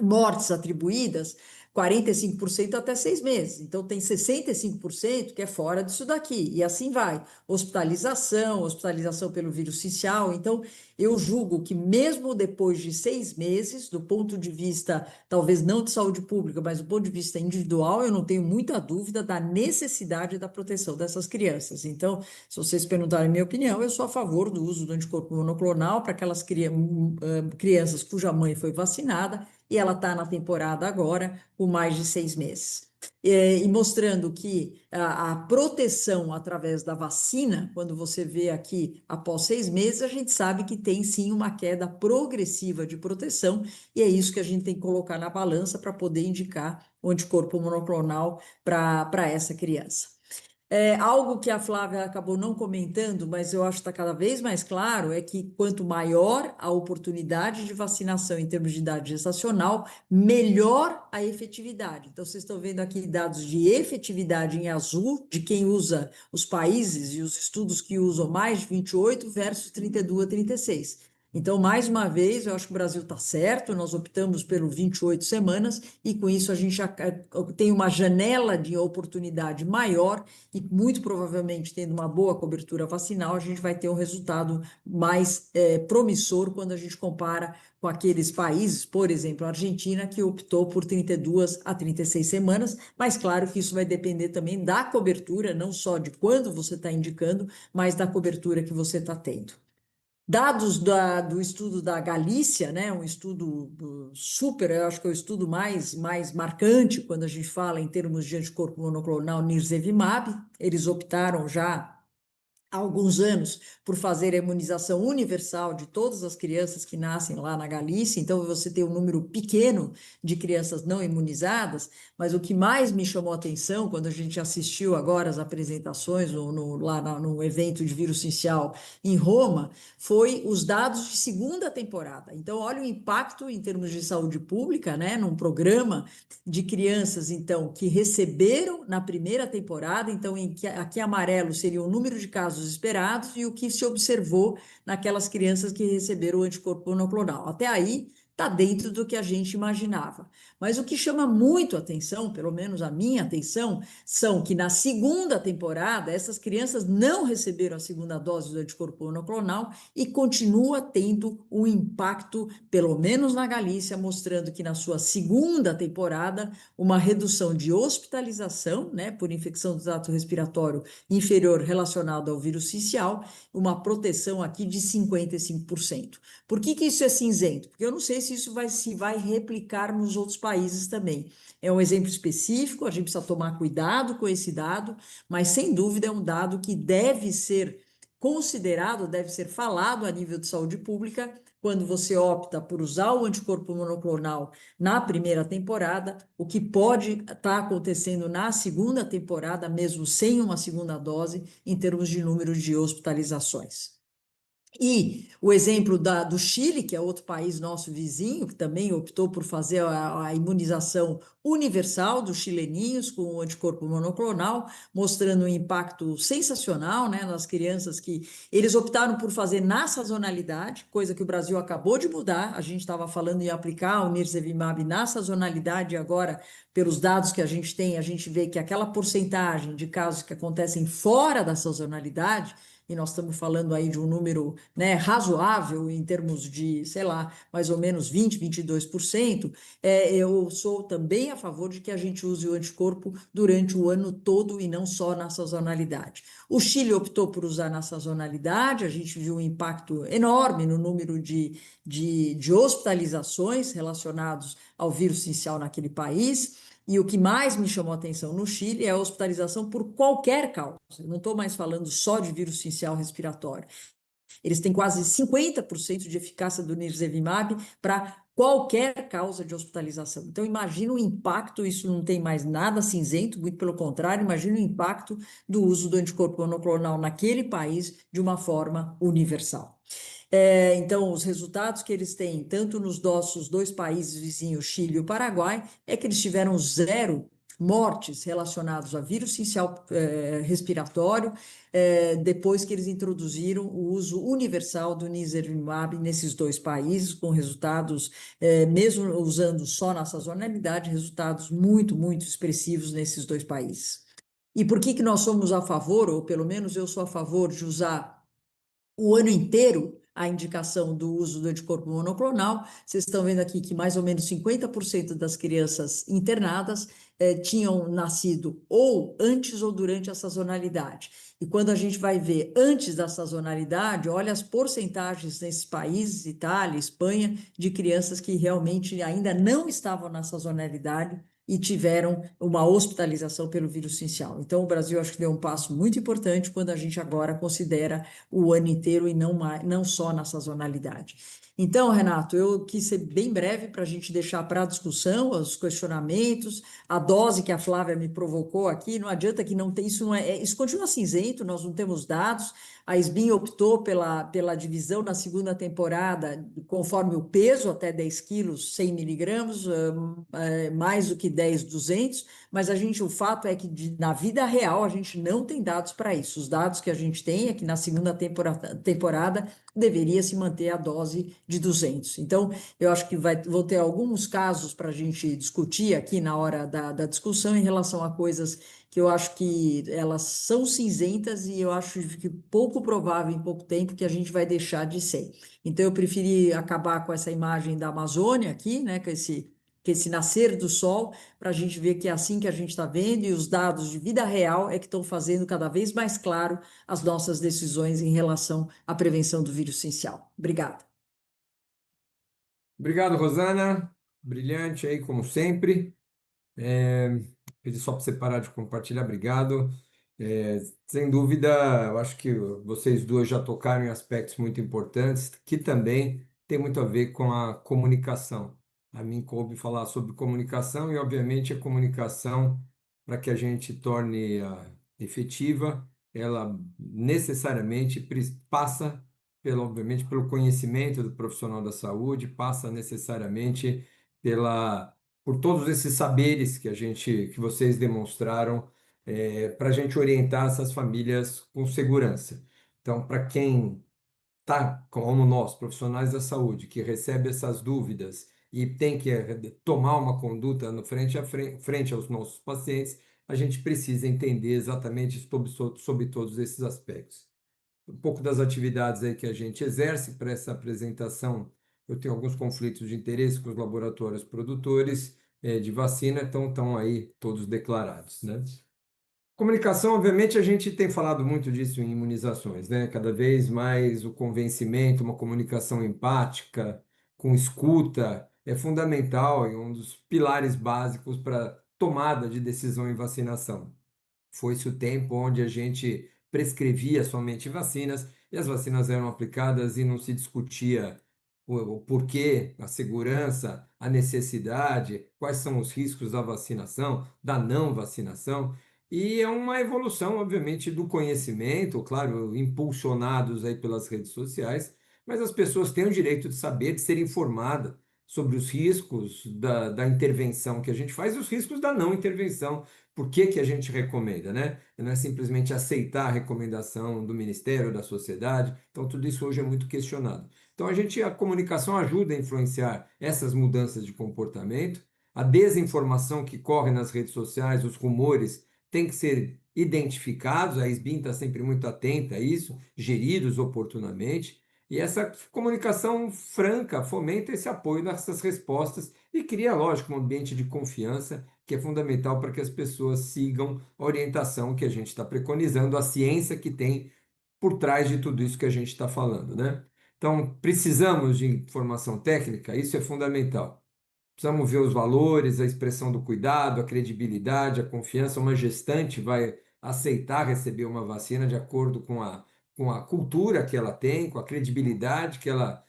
S3: mortes atribuídas, 45% até 6 meses. Então, tem 65% que é fora disso daqui. E assim vai. Hospitalização pelo vírus sincial. Então, eu julgo que mesmo depois de 6 meses, do ponto de vista, talvez não de saúde pública, mas do ponto de vista individual, eu não tenho muita dúvida da necessidade da proteção dessas crianças. Então, se vocês perguntarem a minha opinião, eu sou a favor do uso do anticorpo monoclonal para aquelas crianças cuja mãe foi vacinada e ela está na temporada agora com mais de 6 meses. E mostrando que a proteção através da vacina, quando você vê aqui após 6 meses, a gente sabe que tem sim uma queda progressiva de proteção, e é isso que a gente tem que colocar na balança para poder indicar o anticorpo monoclonal para essa criança. Algo que a Flávia acabou não comentando, mas eu acho que está cada vez mais claro, é que quanto maior a oportunidade de vacinação em termos de idade gestacional, melhor a efetividade. Então, vocês estão vendo aqui dados de efetividade em azul, de quem usa os países e os estudos que usam mais de 28 versus 32 a 36. Então, mais uma vez, eu acho que o Brasil está certo, nós optamos pelo 28 semanas, e com isso a gente já tem uma janela de oportunidade maior, e muito provavelmente, tendo uma boa cobertura vacinal, a gente vai ter um resultado mais promissor quando a gente compara com aqueles países, por exemplo, a Argentina, que optou por 32 a 36 semanas, mas claro que isso vai depender também da cobertura, não só de quando você está indicando, mas da cobertura que você está tendo. Dados do estudo da Galícia, né, um estudo super, eu acho que é o estudo mais marcante quando a gente fala em termos de anticorpo monoclonal nirsevimab. Eles optaram já há alguns anos por fazer a imunização universal de todas as crianças que nascem lá na Galícia, então você tem um número pequeno de crianças não imunizadas, mas o que mais me chamou a atenção quando a gente assistiu agora as apresentações lá no evento de vírus sincial em Roma, foi os dados de segunda temporada. Então, olha o impacto em termos de saúde pública, né, num programa de crianças, então, que receberam na primeira temporada, então, aqui amarelo seria o número de casos esperados e o que se observou naquelas crianças que receberam o anticorpo monoclonal. Até aí, está dentro do que a gente imaginava. Mas o que chama muito atenção, pelo menos a minha atenção, são que na segunda temporada, essas crianças não receberam a segunda dose do anticorpo monoclonal e continua tendo um impacto, pelo menos na Galícia, mostrando que na sua segunda temporada, uma redução de hospitalização, né, por infecção do trato respiratório inferior relacionado ao vírus sincial, uma proteção aqui de 55%. Por que isso é cinzento? Porque eu não sei se isso se vai replicar nos outros países também. É um exemplo específico, a gente precisa tomar cuidado com esse dado, mas sem dúvida é um dado que deve ser considerado, deve ser falado a nível de saúde pública, quando você opta por usar o anticorpo monoclonal na primeira temporada, o que pode estar acontecendo na segunda temporada, mesmo sem uma segunda dose, em termos de número de hospitalizações. E o exemplo do Chile, que é outro país nosso vizinho, que também optou por fazer a imunização universal dos chileninhos com o anticorpo monoclonal, mostrando um impacto sensacional, né, nas crianças que eles optaram por fazer na sazonalidade, coisa que o Brasil acabou de mudar. A gente estava falando em aplicar o nirsevimab na sazonalidade, e agora, pelos dados que a gente tem, a gente vê que aquela porcentagem de casos que acontecem fora da sazonalidade, e nós estamos falando aí de um número, né, razoável em termos de, sei lá, mais ou menos 20, 22%, eu sou também a favor de que a gente use o anticorpo durante o ano todo e não só na sazonalidade. O Chile optou por usar na sazonalidade, a gente viu um impacto enorme no número de hospitalizações relacionados ao vírus sincial naquele país. E o que mais me chamou a atenção no Chile é a hospitalização por qualquer causa. Eu não estou mais falando só de vírus sincial respiratório. Eles têm quase 50% de eficácia do nirsevimab para qualquer causa de hospitalização. Então, imagina o impacto, isso não tem mais nada cinzento, muito pelo contrário, imagina o impacto do uso do anticorpo monoclonal naquele país de uma forma universal. Então, os resultados que eles têm, tanto nos nossos dois países vizinhos, Chile e o Paraguai, é que eles tiveram 0 mortes relacionadas a vírus sincial respiratório, depois que eles introduziram o uso universal do nirsevimab nesses dois países, com resultados, mesmo usando só na sazonalidade, resultados muito, muito expressivos nesses dois países. E por que nós somos a favor, ou pelo menos eu sou a favor de usar o ano inteiro a indicação do uso do anticorpo monoclonal. Vocês estão vendo aqui que mais ou menos 50% das crianças internadas tinham nascido ou antes ou durante a sazonalidade. E quando a gente vai ver antes da sazonalidade, olha as porcentagens nesses países, Itália, Espanha, de crianças que realmente ainda não estavam na sazonalidade e tiveram uma hospitalização pelo vírus sincial. Então, o Brasil acho que deu um passo muito importante quando a gente agora considera o ano inteiro e não só na sazonalidade. Então, Renato, eu quis ser bem breve para a gente deixar para a discussão os questionamentos, a dose que a Flávia me provocou aqui. Não adianta que não tem isso, isso continua cinzento, nós não temos dados. A SBIM optou pela divisão na segunda temporada, conforme o peso, até 10 quilos, 100 miligramas, mais do que 10, 200, mas o fato é que na vida real a gente não tem dados para isso. Os dados que a gente tem é que na segunda temporada deveria se manter a dose de 200. Então, eu acho que vou ter alguns casos para a gente discutir aqui na hora da discussão em relação a coisas que eu acho que elas são cinzentas e eu acho que pouco provável em pouco tempo que a gente vai deixar de ser. Então, eu preferi acabar com essa imagem da Amazônia aqui, né, com esse nascer do sol, para a gente ver que é assim que a gente está vendo e os dados de vida real é que estão fazendo cada vez mais claro as nossas decisões em relação à prevenção do vírus sincial. Obrigada.
S1: Obrigado, Rosana. Brilhante aí, como sempre. Pedi só para você parar de compartilhar, obrigado. Sem dúvida, eu acho que vocês duas já tocaram em aspectos muito importantes, que também tem muito a ver com a comunicação. A mim coube falar sobre comunicação e, obviamente, a comunicação, para que a gente torne-a efetiva, ela necessariamente passa, obviamente, pelo conhecimento do profissional da saúde, passa necessariamente por todos esses saberes que vocês demonstraram para a gente orientar essas famílias com segurança. Então, para quem está, como nós, profissionais da saúde, que recebe essas dúvidas e tem que tomar uma conduta no frente aos nossos pacientes, a gente precisa entender exatamente sobre todos esses aspectos. Um pouco das atividades aí que a gente exerce para essa apresentação, eu tenho alguns conflitos de interesse com os laboratórios produtores de vacina, então estão aí todos declarados, né? Comunicação, obviamente, a gente tem falado muito disso em imunizações, né? Cada vez mais o convencimento, uma comunicação empática, com escuta, é fundamental e um dos pilares básicos para tomada de decisão em vacinação. Foi-se o tempo onde a gente prescrevia somente vacinas e as vacinas eram aplicadas e não se discutia o porquê, a segurança, a necessidade, quais são os riscos da vacinação, da não vacinação. E é uma evolução, obviamente, do conhecimento, claro, impulsionados aí pelas redes sociais, mas as pessoas têm o direito de saber, de ser informadas sobre os riscos da intervenção que a gente faz e os riscos da não intervenção. Por que a gente recomenda, né? Não é simplesmente aceitar a recomendação do Ministério, da sociedade. Então, tudo isso hoje é muito questionado. Então, a comunicação ajuda a influenciar essas mudanças de comportamento. A desinformação que corre nas redes sociais, os rumores, têm que ser identificados. A SBIM está sempre muito atenta a isso, geridos oportunamente. E essa comunicação franca fomenta esse apoio nessas respostas e cria, lógico, um ambiente de confiança que é fundamental para que as pessoas sigam a orientação que a gente está preconizando, a ciência que tem por trás de tudo isso que a gente está falando, né? Então, precisamos de informação técnica, isso é fundamental. Precisamos ver os valores, a expressão do cuidado, a credibilidade, a confiança. Uma gestante vai aceitar receber uma vacina de acordo com a cultura que ela tem, com a credibilidade que ela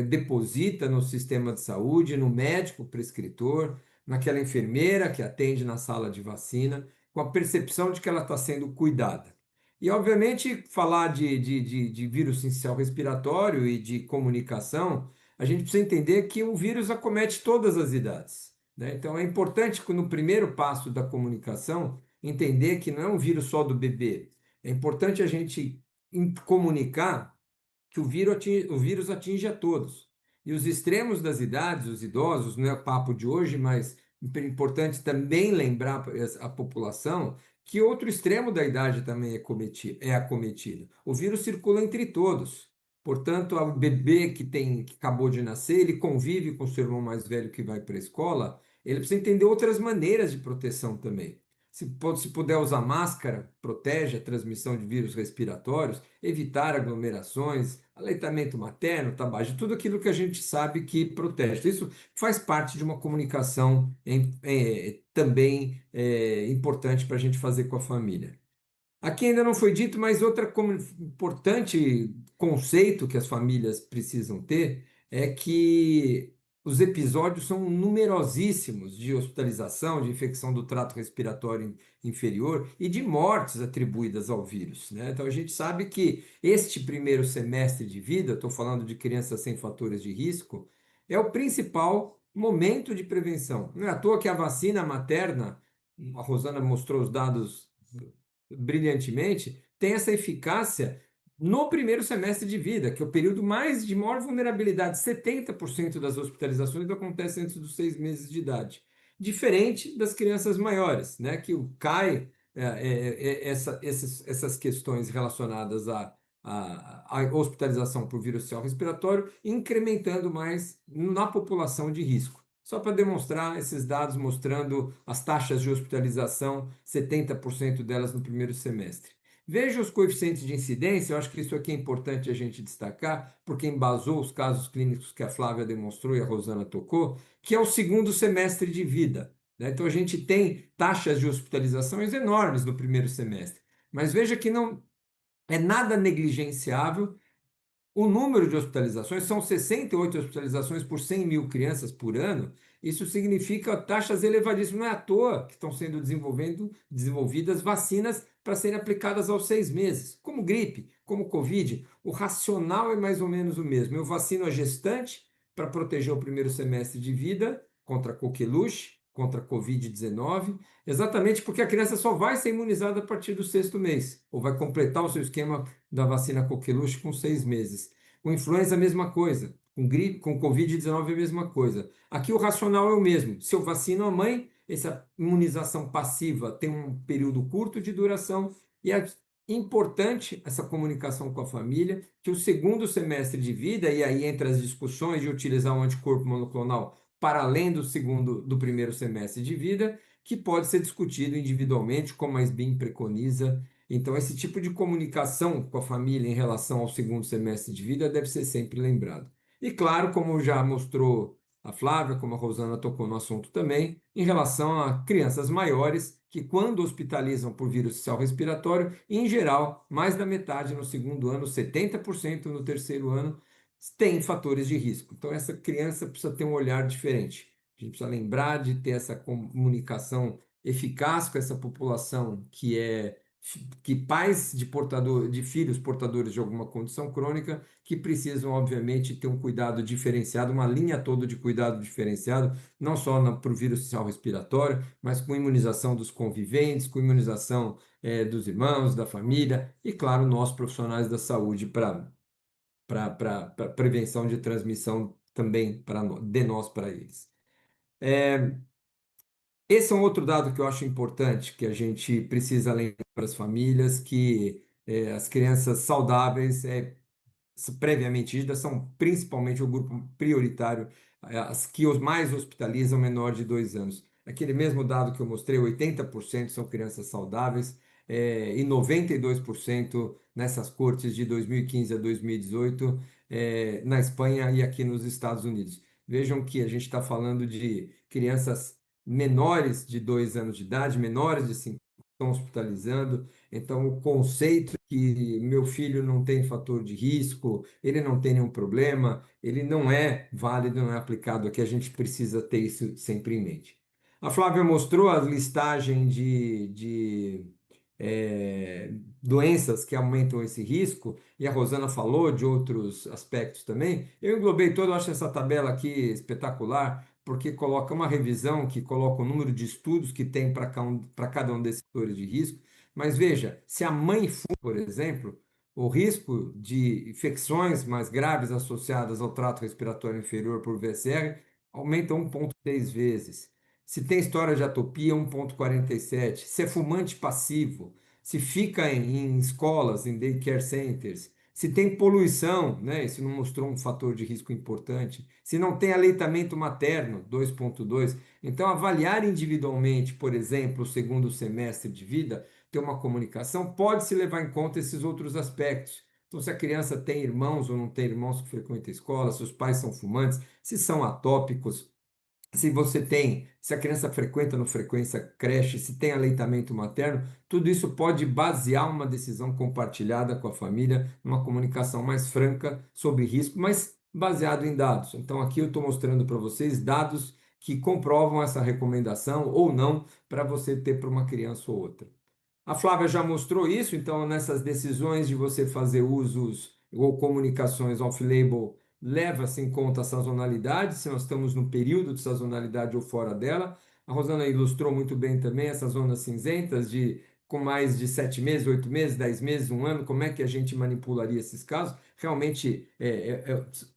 S1: deposita no sistema de saúde, no médico prescritor, naquela enfermeira que atende na sala de vacina, com a percepção de que ela está sendo cuidada. E, obviamente, falar de vírus sincicial respiratório e de comunicação, a gente precisa entender que o vírus acomete todas as idades, né? Então é importante que no primeiro passo da comunicação entender que não é um vírus só do bebê. É importante a gente comunicar que o vírus atinge a todos. E os extremos das idades, os idosos, não é o papo de hoje, mas é importante também lembrar a população que outro extremo da idade também é acometido. O vírus circula entre todos. Portanto, o bebê que acabou de nascer, ele convive com o seu irmão mais velho que vai para a escola, ele precisa entender outras maneiras de proteção também. Se puder usar máscara, protege a transmissão de vírus respiratórios, evitar aglomerações, aleitamento materno, tabagem, tudo aquilo que a gente sabe que protege. Isso faz parte de uma comunicação também importante para a gente fazer com a família. Aqui ainda não foi dito, mas outro importante conceito que as famílias precisam ter é que os episódios são numerosíssimos de hospitalização, de infecção do trato respiratório inferior e de mortes atribuídas ao vírus, né? Então a gente sabe que este primeiro semestre de vida, estou falando de crianças sem fatores de risco, é o principal momento de prevenção. Não é à toa que a vacina materna, a Rosana mostrou os dados brilhantemente, tem essa eficácia no primeiro semestre de vida, que é o período mais de maior vulnerabilidade. 70% das hospitalizações acontecem antes dos 6 meses de idade. Diferente das crianças maiores, né, que cai essas questões relacionadas à hospitalização por vírus respiratório, incrementando mais na população de risco. Só para demonstrar esses dados mostrando as taxas de hospitalização, 70% delas no primeiro semestre. Veja os coeficientes de incidência, eu acho que isso aqui é importante a gente destacar, porque embasou os casos clínicos que a Flávia demonstrou e a Rosana tocou, que é o segundo semestre de vida, né? Então a gente tem taxas de hospitalizações enormes no primeiro semestre. Mas veja que não é nada negligenciável o número de hospitalizações, são 68 hospitalizações por 100 mil crianças por ano. Isso significa taxas elevadíssimas. Não é à toa que estão sendo desenvolvidas vacinas para serem aplicadas aos 6 meses, como gripe, como Covid. O racional é mais ou menos o mesmo. Eu vacino a gestante para proteger o primeiro semestre de vida contra coqueluche, contra Covid-19, exatamente porque a criança só vai ser imunizada a partir do 6º mês, ou vai completar o seu esquema da vacina coqueluche com 6 meses. Com influenza, a mesma coisa. Com gripe, com Covid-19, a mesma coisa. Aqui o racional é o mesmo. Se eu vacino a mãe, essa imunização passiva tem um período curto de duração e é importante essa comunicação com a família, que o segundo semestre de vida, e aí entre as discussões de utilizar um anticorpo monoclonal para além do primeiro semestre de vida, que pode ser discutido individualmente, como a SBIM preconiza. Então, esse tipo de comunicação com a família em relação ao segundo semestre de vida deve ser sempre lembrado. E claro, como já mostrou a Flávia, como a Rosana tocou no assunto também, em relação a crianças maiores que, quando hospitalizam por vírus sistémico-respiratório, em geral, mais da metade no segundo ano, 70% no terceiro ano, tem fatores de risco. Então, essa criança precisa ter um olhar diferente. A gente precisa lembrar de ter essa comunicação eficaz com essa população que pais de filhos portadores de alguma condição crônica que precisam, obviamente, ter um cuidado diferenciado, uma linha toda de cuidado diferenciado, não só para o vírus social respiratório, mas com imunização dos conviventes, com imunização dos irmãos, da família e, claro, nós profissionais da saúde para prevenção de transmissão também de nós para eles. Esse é um outro dado que eu acho importante, que a gente precisa lembrar para as famílias, que as crianças saudáveis, previamente ditas, são principalmente o grupo prioritário, as que os mais hospitalizam menor de 2 anos. Aquele mesmo dado que eu mostrei, 80% são crianças saudáveis, e 92% nessas cortes de 2015 a 2018, na Espanha e aqui nos Estados Unidos. Vejam que a gente está falando de crianças menores de 2 anos de idade, menores de 5 estão hospitalizando. Então, o conceito que meu filho não tem fator de risco, ele não tem nenhum problema, ele não é válido, não é aplicado aqui, a gente precisa ter isso sempre em mente. A Flávia mostrou a listagem doenças que aumentam esse risco, e a Rosana falou de outros aspectos também. Eu englobei todo, eu acho essa tabela aqui espetacular, porque coloca uma revisão que coloca o número de estudos que tem para cada um desses fatores de risco. Mas veja, se a mãe fuma, por exemplo, o risco de infecções mais graves associadas ao trato respiratório inferior por VSR aumenta 1,6 vezes. Se tem história de atopia, 1,47. Se é fumante passivo, se fica em escolas, em daycare centers, se tem poluição, né? Isso não mostrou um fator de risco importante. Se não tem aleitamento materno, 2,2. Então, avaliar individualmente, por exemplo, o segundo semestre de vida, ter uma comunicação, pode-se levar em conta esses outros aspectos. Então, se a criança tem irmãos ou não tem irmãos que frequentam a escola, se os pais são fumantes, se são atópicos, se a criança frequenta ou não frequência creche, se tem aleitamento materno, tudo isso pode basear uma decisão compartilhada com a família, numa comunicação mais franca sobre risco, mas baseado em dados. Então, aqui eu estou mostrando para vocês dados que comprovam essa recomendação ou não para você ter para uma criança ou outra. A Flávia já mostrou isso, então, nessas decisões de você fazer usos ou comunicações off-label, leva-se em conta a sazonalidade, se nós estamos no período de sazonalidade ou fora dela. A Rosana ilustrou muito bem também essas zonas cinzentas de com mais de 7 meses, 8 meses, 10 meses, um ano, como é que a gente manipularia esses casos? Realmente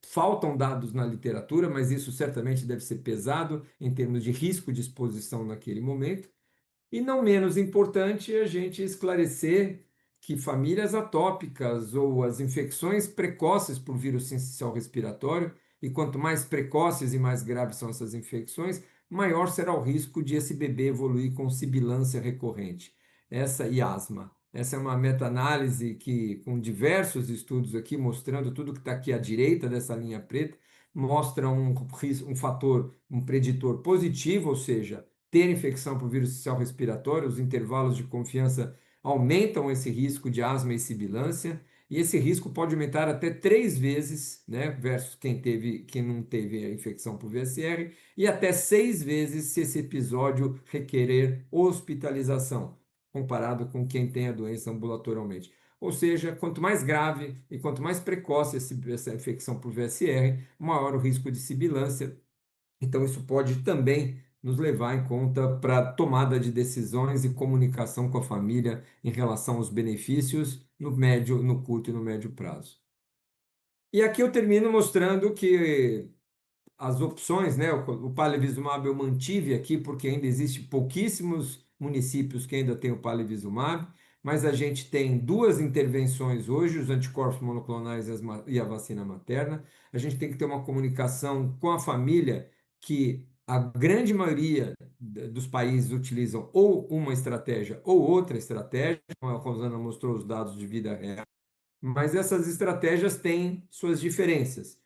S1: faltam dados na literatura, mas isso certamente deve ser pesado em termos de risco de exposição naquele momento. E não menos importante a gente esclarecer que famílias atópicas ou as infecções precoces por vírus sincicial respiratório, e quanto mais precoces e mais graves são essas infecções, maior será o risco de esse bebê evoluir com sibilância recorrente. Essa e asma. Essa é uma meta-análise que, com diversos estudos aqui, mostrando tudo que está aqui à direita dessa linha preta, mostra um fator, um preditor positivo, ou seja, ter infecção por vírus sincicial respiratório, os intervalos de confiança aumentam esse risco de asma e sibilância, e esse risco pode aumentar até 3 vezes, né, versus quem não teve a infecção por VSR, e até 6 vezes se esse episódio requerer hospitalização, comparado com quem tem a doença ambulatorialmente. Ou seja, quanto mais grave e quanto mais precoce essa infecção por VSR, maior o risco de sibilância. Então, isso pode também nos levar em conta para tomada de decisões e comunicação com a família em relação aos benefícios no médio, no curto e no médio prazo. E aqui eu termino mostrando que as opções, né? O Palivizumab eu mantive aqui porque ainda existe pouquíssimos municípios que ainda têm o Palivizumab, mas a gente tem duas intervenções hoje, os anticorpos monoclonais e a vacina materna. A gente tem que ter uma comunicação com a família que a grande maioria dos países utilizam ou uma estratégia ou outra estratégia, como a Rosana mostrou os dados de vida real, mas essas estratégias têm suas diferenças.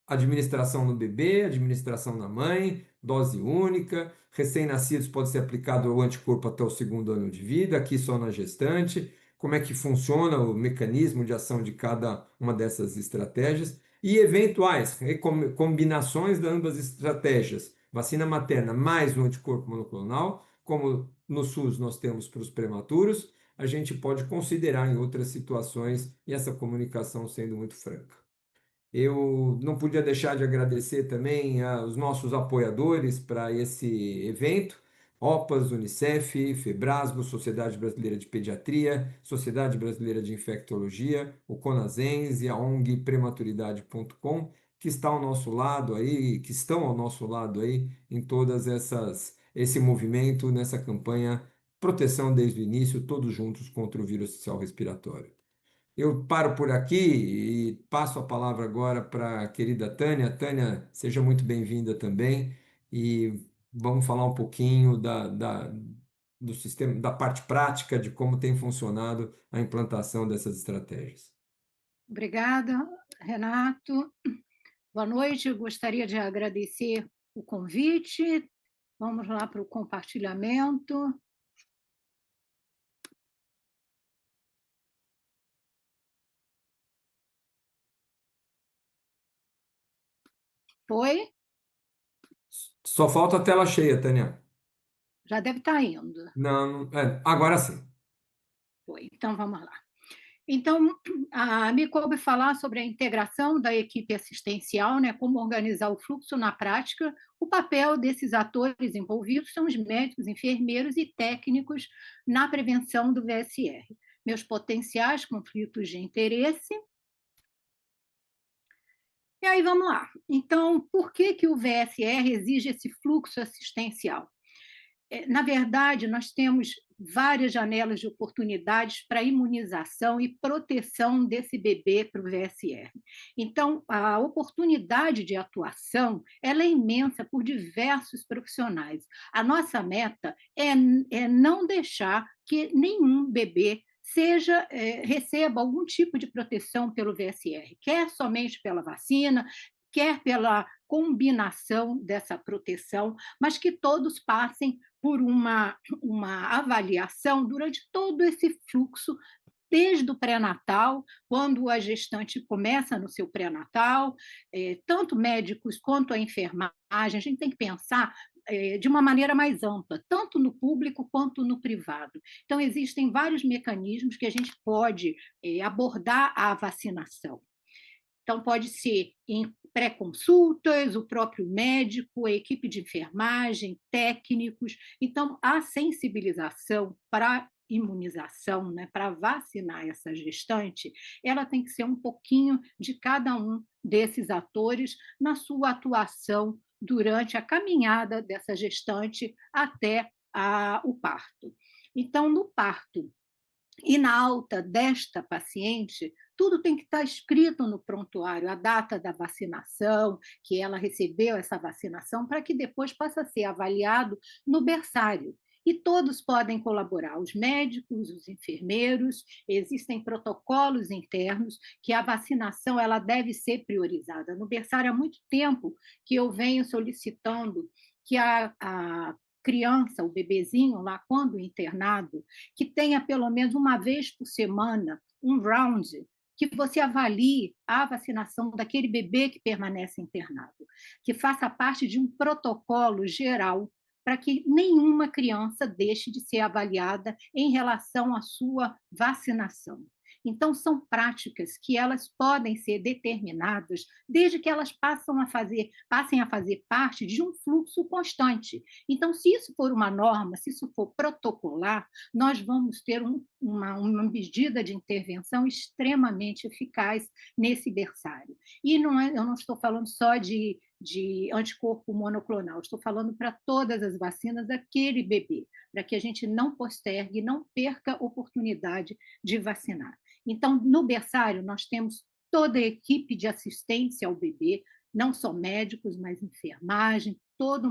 S1: Administração no bebê, administração na mãe, dose única, recém-nascidos pode ser aplicado o anticorpo até o segundo ano de vida, aqui só na gestante, como é que funciona o mecanismo de ação de cada uma dessas estratégias e eventuais combinações de ambas estratégias, vacina materna mais o anticorpo monoclonal, como no SUS nós temos para os prematuros, a gente pode considerar em outras situações e essa comunicação sendo muito franca. Eu não podia deixar de agradecer também aos nossos apoiadores para esse evento, OPAS, Unicef, Febrasgo, Sociedade Brasileira de Pediatria, Sociedade Brasileira de Infectologia, o Conasens e a ONG Prematuridade.com, que está ao nosso lado aí, que estão ao nosso lado aí em todas esse movimento, nessa campanha Proteção desde o início, todos juntos contra o vírus sincicial respiratório. Eu paro por aqui e passo a palavra agora para a querida Tânia. Tânia, seja muito bem-vinda também e vamos falar um pouquinho do sistema, da parte prática de como tem funcionado a implantação dessas estratégias.
S4: Obrigada, Renato. Boa noite. Eu gostaria de agradecer o convite. Vamos lá para o compartilhamento. Foi?
S1: Só falta a tela cheia, Tânia.
S4: Já deve estar indo.
S1: Não, agora sim.
S4: Foi. Então, vamos lá. Então, me coube falar sobre a integração da equipe assistencial, né, como organizar o fluxo na prática. O papel desses atores envolvidos são os médicos, enfermeiros e técnicos na prevenção do VSR. Meus potenciais conflitos de interesse. E aí, vamos lá. Então, por que o VSR exige esse fluxo assistencial? Na verdade, nós temos várias janelas de oportunidades para imunização e proteção desse bebê para o VSR. Então, a oportunidade de atuação ela é imensa por diversos profissionais. A nossa meta é não deixar que nenhum bebê receba algum tipo de proteção pelo VSR, quer somente pela vacina, quer pela combinação dessa proteção, mas que todos passem por uma avaliação durante todo esse fluxo, desde o pré-natal, quando a gestante começa no seu pré-natal, tanto médicos quanto a enfermagem, a gente tem que pensar de uma maneira mais ampla, tanto no público quanto no privado. Então, existem vários mecanismos que a gente pode abordar a vacinação. Então, pode ser em pré-consultas, o próprio médico, a equipe de enfermagem, técnicos. Então, a sensibilização para imunização, né, para vacinar essa gestante, ela tem que ser um pouquinho de cada um desses atores na sua atuação durante a caminhada dessa gestante até o parto. Então, no parto e na alta desta paciente, tudo tem que estar escrito no prontuário, a data da vacinação, que ela recebeu essa vacinação, para que depois possa ser avaliado no berçário. E todos podem colaborar, os médicos, os enfermeiros, existem protocolos internos que a vacinação ela deve ser priorizada. No berçário, há muito tempo que eu venho solicitando que a criança, o bebezinho lá, quando internado, que tenha pelo menos uma vez por semana um round, que você avalie a vacinação daquele bebê que permanece internado, que faça parte de um protocolo geral para que nenhuma criança deixe de ser avaliada em relação à sua vacinação. Então, são práticas que elas podem ser determinadas desde que elas passem a fazer parte de um fluxo constante. Então, se isso for uma norma, se isso for protocolar, nós vamos ter uma medida de intervenção extremamente eficaz nesse berçário. E eu não estou falando só de anticorpo monoclonal, estou falando para todas as vacinas daquele bebê, para que a gente não postergue, não perca a oportunidade de vacinar. Então, no berçário, nós temos toda a equipe de assistência ao bebê, não só médicos, mas enfermagem, toda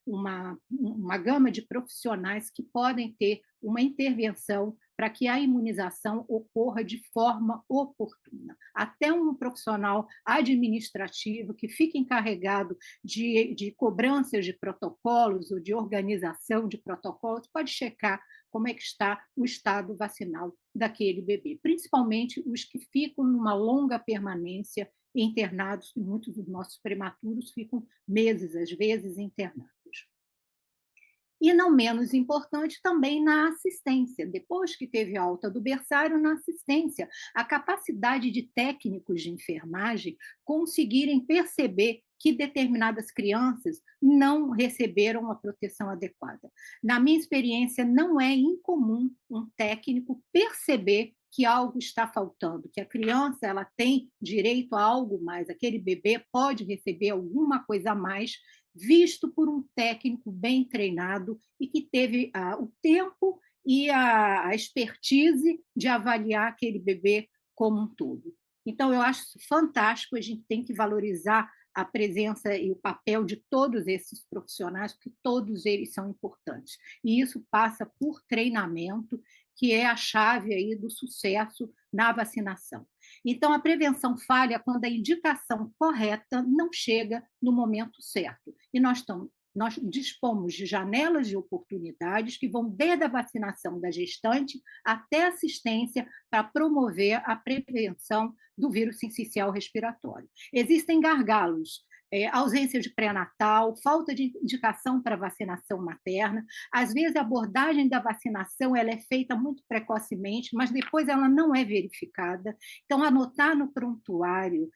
S4: uma gama de profissionais que podem ter uma intervenção para que a imunização ocorra de forma oportuna. Até um profissional administrativo que fica encarregado de cobranças de protocolos ou de organização de protocolos pode checar como é que está o estado vacinal daquele bebê, principalmente os que ficam numa longa permanência internados, muitos dos nossos prematuros ficam meses, às vezes, internados. E não menos importante também na assistência, depois que teve alta do berçário, na assistência, a capacidade de técnicos de enfermagem conseguirem perceber que determinadas crianças não receberam a proteção adequada. Na minha experiência, não é incomum um técnico perceber que algo está faltando, que a criança ela tem direito a algo mais, aquele bebê pode receber alguma coisa a mais, visto por um técnico bem treinado e que teve o tempo e a expertise de avaliar aquele bebê como um todo. Então, eu acho fantástico, a gente tem que valorizar a presença e o papel de todos esses profissionais, porque todos eles são importantes. E isso passa por treinamento, que é a chave aí do sucesso na vacinação. Então, a prevenção falha quando a indicação correta não chega no momento certo. E nós dispomos de janelas de oportunidades que vão desde a vacinação da gestante até a assistência para promover a prevenção do vírus sincicial respiratório. Existem gargalos, ausência de pré-natal, falta de indicação para vacinação materna. Às vezes, a abordagem da vacinação ela é feita muito precocemente, mas depois ela não é verificada. Então, anotar no prontuário,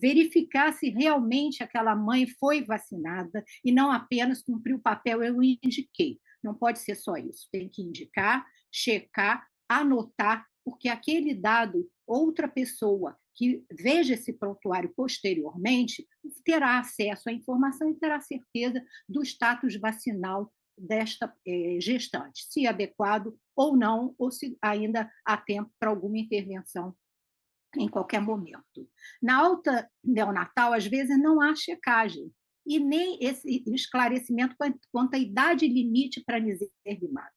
S4: verificar se realmente aquela mãe foi vacinada e não apenas cumprir o papel eu indiquei. Não pode ser só isso, tem que indicar, checar, anotar, porque aquele dado, outra pessoa que veja esse prontuário posteriormente terá acesso à informação e terá certeza do status vacinal desta gestante, se adequado ou não, ou se ainda há tempo para alguma intervenção em qualquer momento. Na alta neonatal, às vezes, não há checagem e nem esse esclarecimento quanto à idade limite para nisergimab.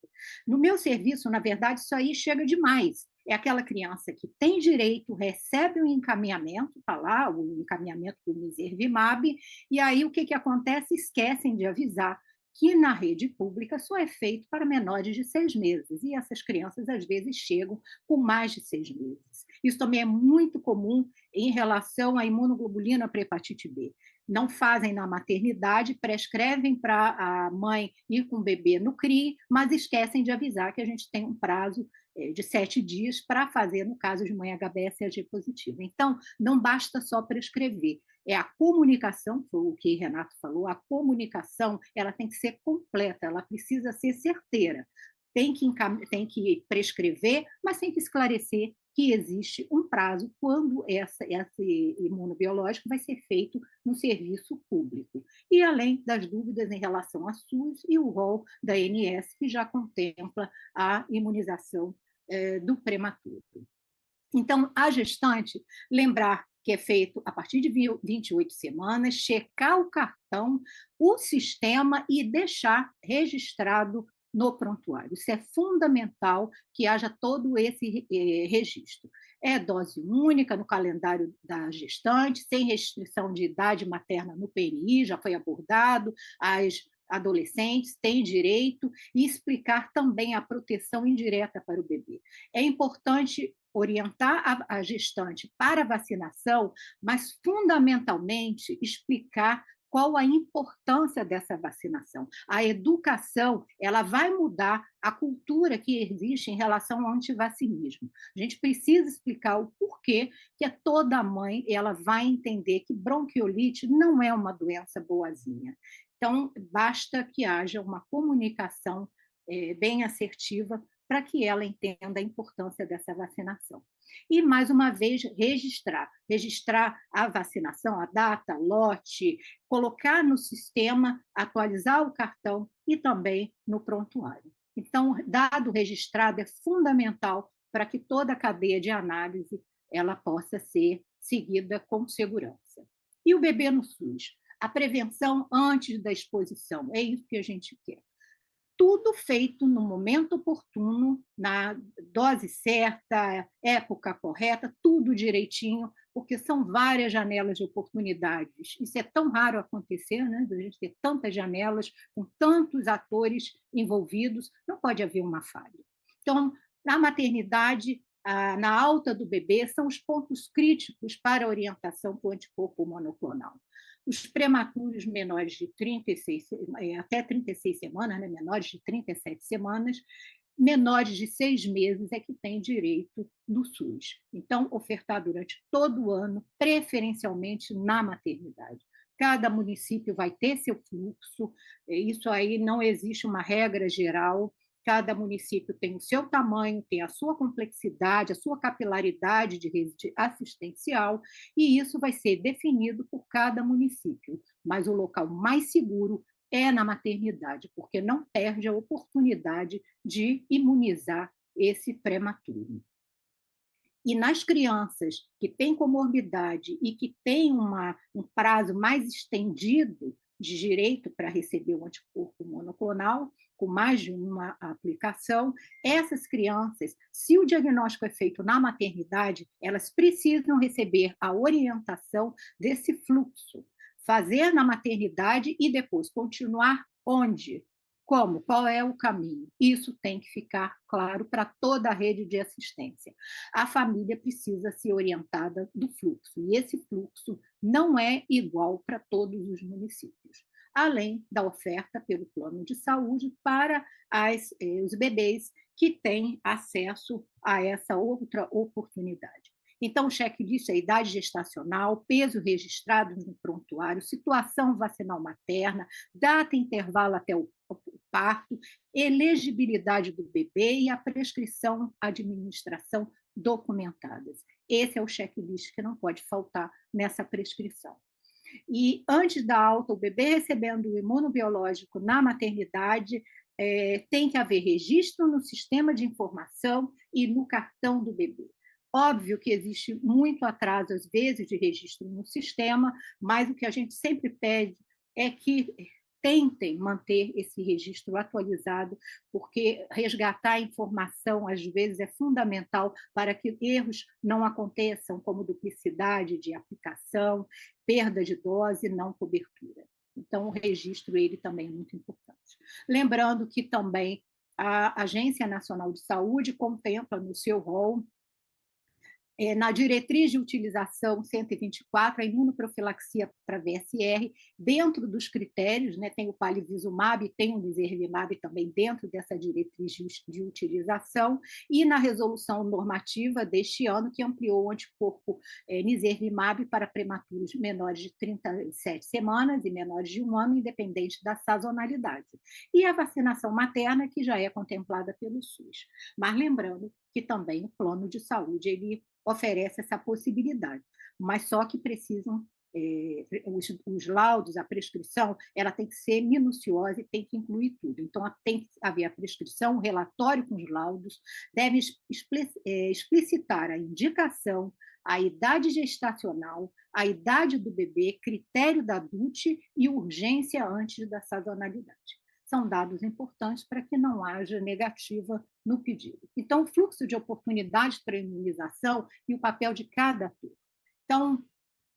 S4: No meu serviço, na verdade, isso aí chega demais. É aquela criança que tem direito, recebe um encaminhamento, está lá o encaminhamento do nisergimab, e aí o que acontece? Esquecem de avisar que na rede pública só é feito para menores de 6 meses, e essas crianças, às vezes, chegam com mais de 6 meses. Isso também é muito comum em relação à imunoglobulina para hepatite B. Não fazem na maternidade, prescrevem para a mãe ir com o bebê no CRI, mas esquecem de avisar que a gente tem um prazo de 7 dias para fazer, no caso de mãe HBsAg positiva. Então, não basta só prescrever, é a comunicação, foi o que Renato falou, a comunicação ela tem que ser completa, ela precisa ser certeira. Tem que prescrever, mas tem que esclarecer que existe um prazo quando esse imunobiológico vai ser feito no serviço público. E além das dúvidas em relação à SUS e o rol da ANS, que já contempla a imunização do prematuro. Então, a gestante, lembrar que é feito a partir de 28 semanas, checar o cartão, o sistema e deixar registrado no prontuário. Isso é fundamental que haja todo esse registro. É dose única no calendário da gestante, sem restrição de idade materna no PNI, já foi abordado, as adolescentes têm direito, e explicar também a proteção indireta para o bebê. É importante orientar a gestante para a vacinação, mas, fundamentalmente, explicar qual a importância dessa vacinação. A educação ela vai mudar a cultura que existe em relação ao antivacinismo. A gente precisa explicar o porquê que toda mãe ela vai entender que bronquiolite não é uma doença boazinha. Então, basta que haja uma comunicação bem assertiva para que ela entenda a importância dessa vacinação. E, mais uma vez, registrar a vacinação, a data, lote, colocar no sistema, atualizar o cartão e também no prontuário. Então, dado registrado é fundamental para que toda a cadeia de análise ela possa ser seguida com segurança. E o bebê no SUS? A prevenção antes da exposição, é isso que a gente quer. Tudo feito no momento oportuno, na dose certa, época correta, tudo direitinho, porque são várias janelas de oportunidades. Isso é tão raro acontecer, né? A gente ter tantas janelas, com tantos atores envolvidos, não pode haver uma falha. Então, na maternidade, na alta do bebê, são os pontos críticos para a orientação com o anticorpo monoclonal. Os prematuros menores de 36, até 36 semanas, né, menores de 37 semanas, menores de 6 meses é que têm direito do SUS. Então, ofertar durante todo o ano, preferencialmente na maternidade. Cada município vai ter seu fluxo, isso aí não existe uma regra geral, cada município tem o seu tamanho, tem a sua complexidade, a sua capilaridade de rede assistencial, e isso vai ser definido por cada município. Mas o local mais seguro é na maternidade, porque não perde a oportunidade de imunizar esse prematuro. E nas crianças que têm comorbidade e que têm um prazo mais estendido de direito para receber o anticorpo monoclonal, com mais de uma aplicação, essas crianças, se o diagnóstico é feito na maternidade, elas precisam receber a orientação desse fluxo, fazer na maternidade e depois continuar onde? Como? Qual é o caminho? Isso tem que ficar claro para toda a rede de assistência. A família precisa ser orientada do fluxo, e esse fluxo não é igual para todos os municípios, além da oferta pelo plano de saúde para os bebês que têm acesso a essa outra oportunidade. Então, o checklist é idade gestacional, peso registrado no prontuário, situação vacinal materna, data e intervalo até o parto, elegibilidade do bebê e a prescrição, administração documentadas. Esse é o checklist que não pode faltar nessa prescrição. E antes da alta, o bebê recebendo o imunobiológico na maternidade, tem que haver registro no sistema de informação e no cartão do bebê. Óbvio que existe muito atraso, às vezes, de registro no sistema, mas o que a gente sempre pede é que tentem manter esse registro atualizado, porque resgatar a informação, às vezes, é fundamental para que erros não aconteçam, como duplicidade de aplicação, perda de dose, não cobertura. Então, o registro ele também é muito importante. Lembrando que também a Agência Nacional de Saúde contempla no seu rol na diretriz de utilização 124, a imunoprofilaxia para VSR, dentro dos critérios, né, tem o palivizumab e tem o nirsevimab também dentro dessa diretriz de utilização, e na resolução normativa deste ano, que ampliou o anticorpo nirsevimab para prematuros menores de 37 semanas e menores de 1 ano, independente da sazonalidade. E a vacinação materna, que já é contemplada pelo SUS. Mas lembrando que também o plano de saúde ele oferece essa possibilidade, mas só que precisam os laudos, a prescrição, ela tem que ser minuciosa e tem que incluir tudo. Então, tem que haver a prescrição, o relatório com os laudos, deve explicitar a indicação, a idade gestacional, a idade do bebê, critério da DUT e urgência antes da sazonalidade. São dados importantes para que não haja negativa no pedido. Então, o fluxo de oportunidades para a imunização e o papel de cada ator. Então,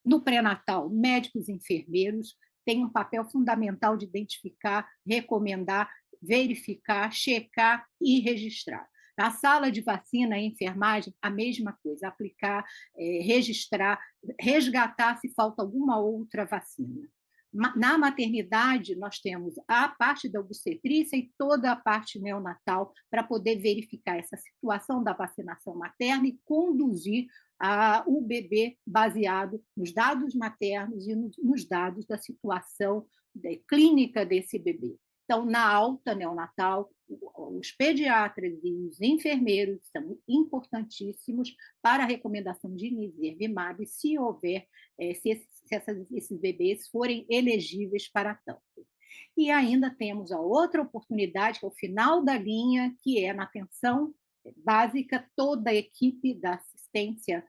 S4: no pré-natal, médicos e enfermeiros têm um papel fundamental de identificar, recomendar, verificar, checar e registrar. Na sala de vacina e enfermagem, a mesma coisa, aplicar, registrar, resgatar se falta alguma outra vacina. Na maternidade, nós temos a parte da obstetrícia e toda a parte neonatal para poder verificar essa situação da vacinação materna e conduzir o bebê baseado nos dados maternos e nos dados da situação clínica desse bebê. Então, na alta neonatal, os pediatras e os enfermeiros são importantíssimos para a recomendação de nirsevimab, se houver, se esses bebês forem elegíveis para tanto. E ainda temos a outra oportunidade, que é o final da linha, que é na atenção básica, toda a equipe da assistência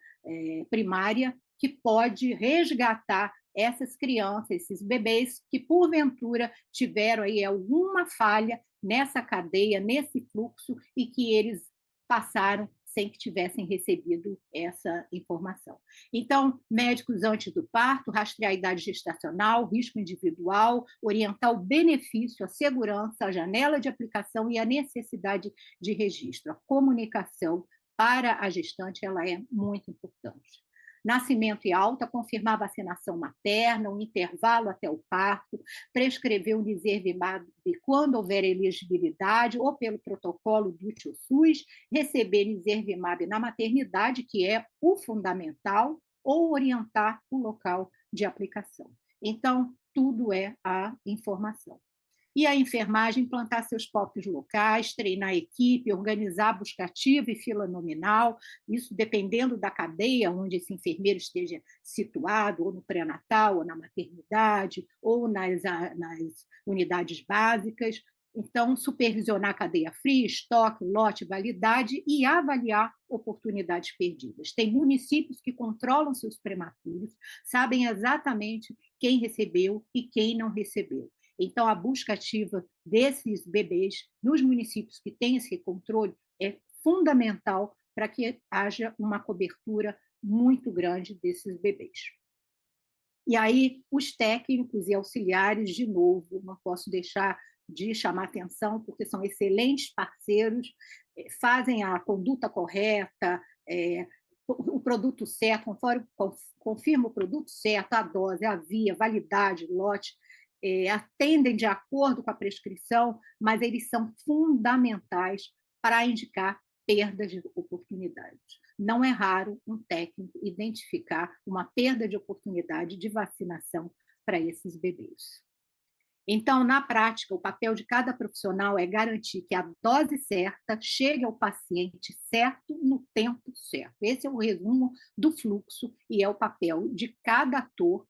S4: primária, que pode resgatar essas crianças, esses bebês que, porventura, tiveram aí alguma falha nessa cadeia, nesse fluxo, e que eles passaram sem que tivessem recebido essa informação. Então, médicos antes do parto, rastrear a idade gestacional, risco individual, orientar o benefício, a segurança, a janela de aplicação e a necessidade de registro. A comunicação para a gestante ela é muito importante. Nascimento e alta, confirmar a vacinação materna, o intervalo até o parto, prescrever o nirsevimab quando houver elegibilidade, ou pelo protocolo do SUS, receber nirsevimab na maternidade, que é o fundamental, ou orientar o local de aplicação. Então, tudo é a informação. E a enfermagem implantar seus POPs locais, treinar a equipe, organizar a busca ativa e fila nominal, isso dependendo da cadeia onde esse enfermeiro esteja situado, ou no pré-natal, ou na maternidade, ou nas unidades básicas. Então, supervisionar a cadeia fria, estoque, lote, validade e avaliar oportunidades perdidas. Tem municípios que controlam seus prematuros, sabem exatamente quem recebeu e quem não recebeu. Então, a busca ativa desses bebês nos municípios que têm esse controle é fundamental para que haja uma cobertura muito grande desses bebês. E aí, os técnicos e auxiliares, de novo, não posso deixar de chamar atenção, porque são excelentes parceiros, fazem a conduta correta, o produto certo, confirma o produto certo, a dose, a via, validade, lote, atendem de acordo com a prescrição, mas eles são fundamentais para indicar perdas de oportunidades. Não é raro um técnico identificar uma perda de oportunidade de vacinação para esses bebês. Então, na prática, o papel de cada profissional é garantir que a dose certa chegue ao paciente certo no tempo certo. Esse é o resumo do fluxo e é o papel de cada ator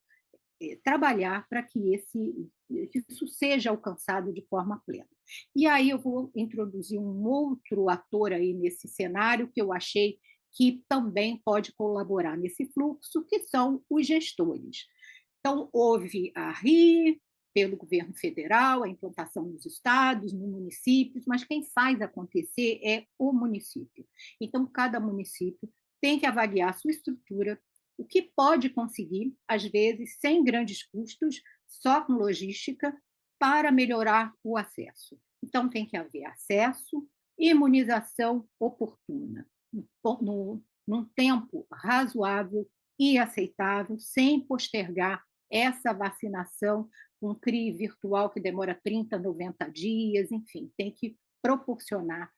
S4: trabalhar para que isso seja alcançado de forma plena. E aí eu vou introduzir um outro ator aí nesse cenário que eu achei que também pode colaborar nesse fluxo, que são os gestores. Então, houve a RI, pelo governo federal, a implantação nos estados, nos municípios, mas quem faz acontecer é o município. Então, cada município tem que avaliar a sua estrutura, o que pode conseguir, às vezes, sem grandes custos, só com logística, para melhorar o acesso. Então, tem que haver acesso, imunização oportuna, num tempo razoável e aceitável, sem postergar essa vacinação com CRI virtual que demora 30, 90 dias, enfim, tem que proporcionar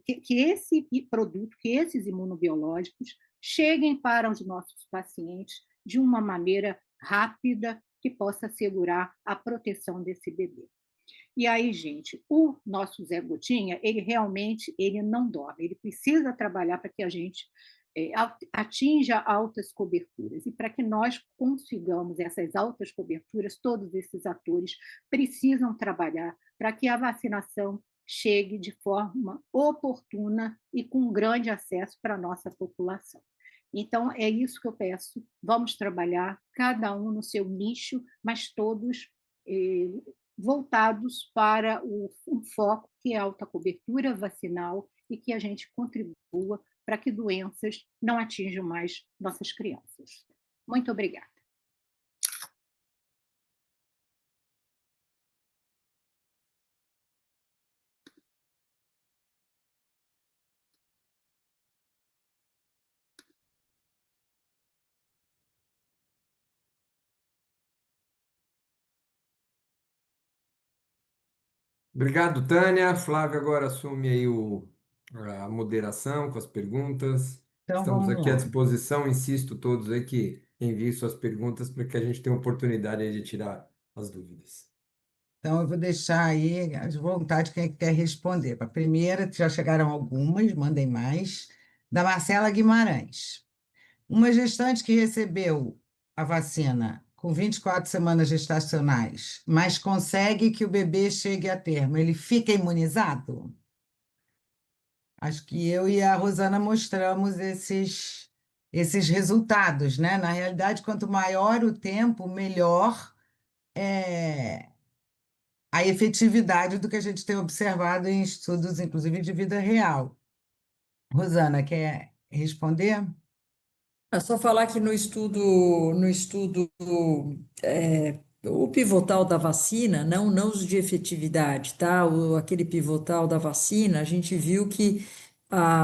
S4: que esse produto, que esses imunobiológicos cheguem para os nossos pacientes de uma maneira rápida que possa assegurar a proteção desse bebê. E aí, gente, o nosso Zé Gotinha, ele realmente não dorme, ele precisa trabalhar para que a gente atinja altas coberturas. E para que nós consigamos essas altas coberturas, todos esses atores precisam trabalhar para que a vacinação chegue de forma oportuna e com grande acesso para a nossa população. Então, é isso que eu peço. Vamos trabalhar, cada um no seu nicho, mas todos voltados para um foco que é a alta cobertura vacinal e que a gente contribua para que doenças não atinjam mais nossas crianças. Muito obrigada.
S1: Obrigado, Tânia. Flávio agora assume aí a moderação com as perguntas.
S2: Então,
S1: Estamos
S2: vamos
S1: aqui à
S2: lá.
S1: disposição. Insisto todos aí que enviem suas perguntas para que a gente tenha oportunidade aí de tirar as dúvidas.
S2: Então, eu vou deixar aí à vontade quem quer responder. A primeira, já chegaram algumas, mandem mais, da Marcela Guimarães. Uma gestante que recebeu a vacina com 24 semanas gestacionais, mas consegue que o bebê chegue a termo, ele fica imunizado? Acho que eu e a Rosana mostramos esses resultados, né? Na realidade, quanto maior o tempo, melhor é a efetividade do que a gente tem observado em estudos, inclusive de vida real. Rosana, quer responder?
S3: É só falar que no estudo o pivotal da vacina, não os de efetividade, tá? Aquele pivotal da vacina, a gente viu que,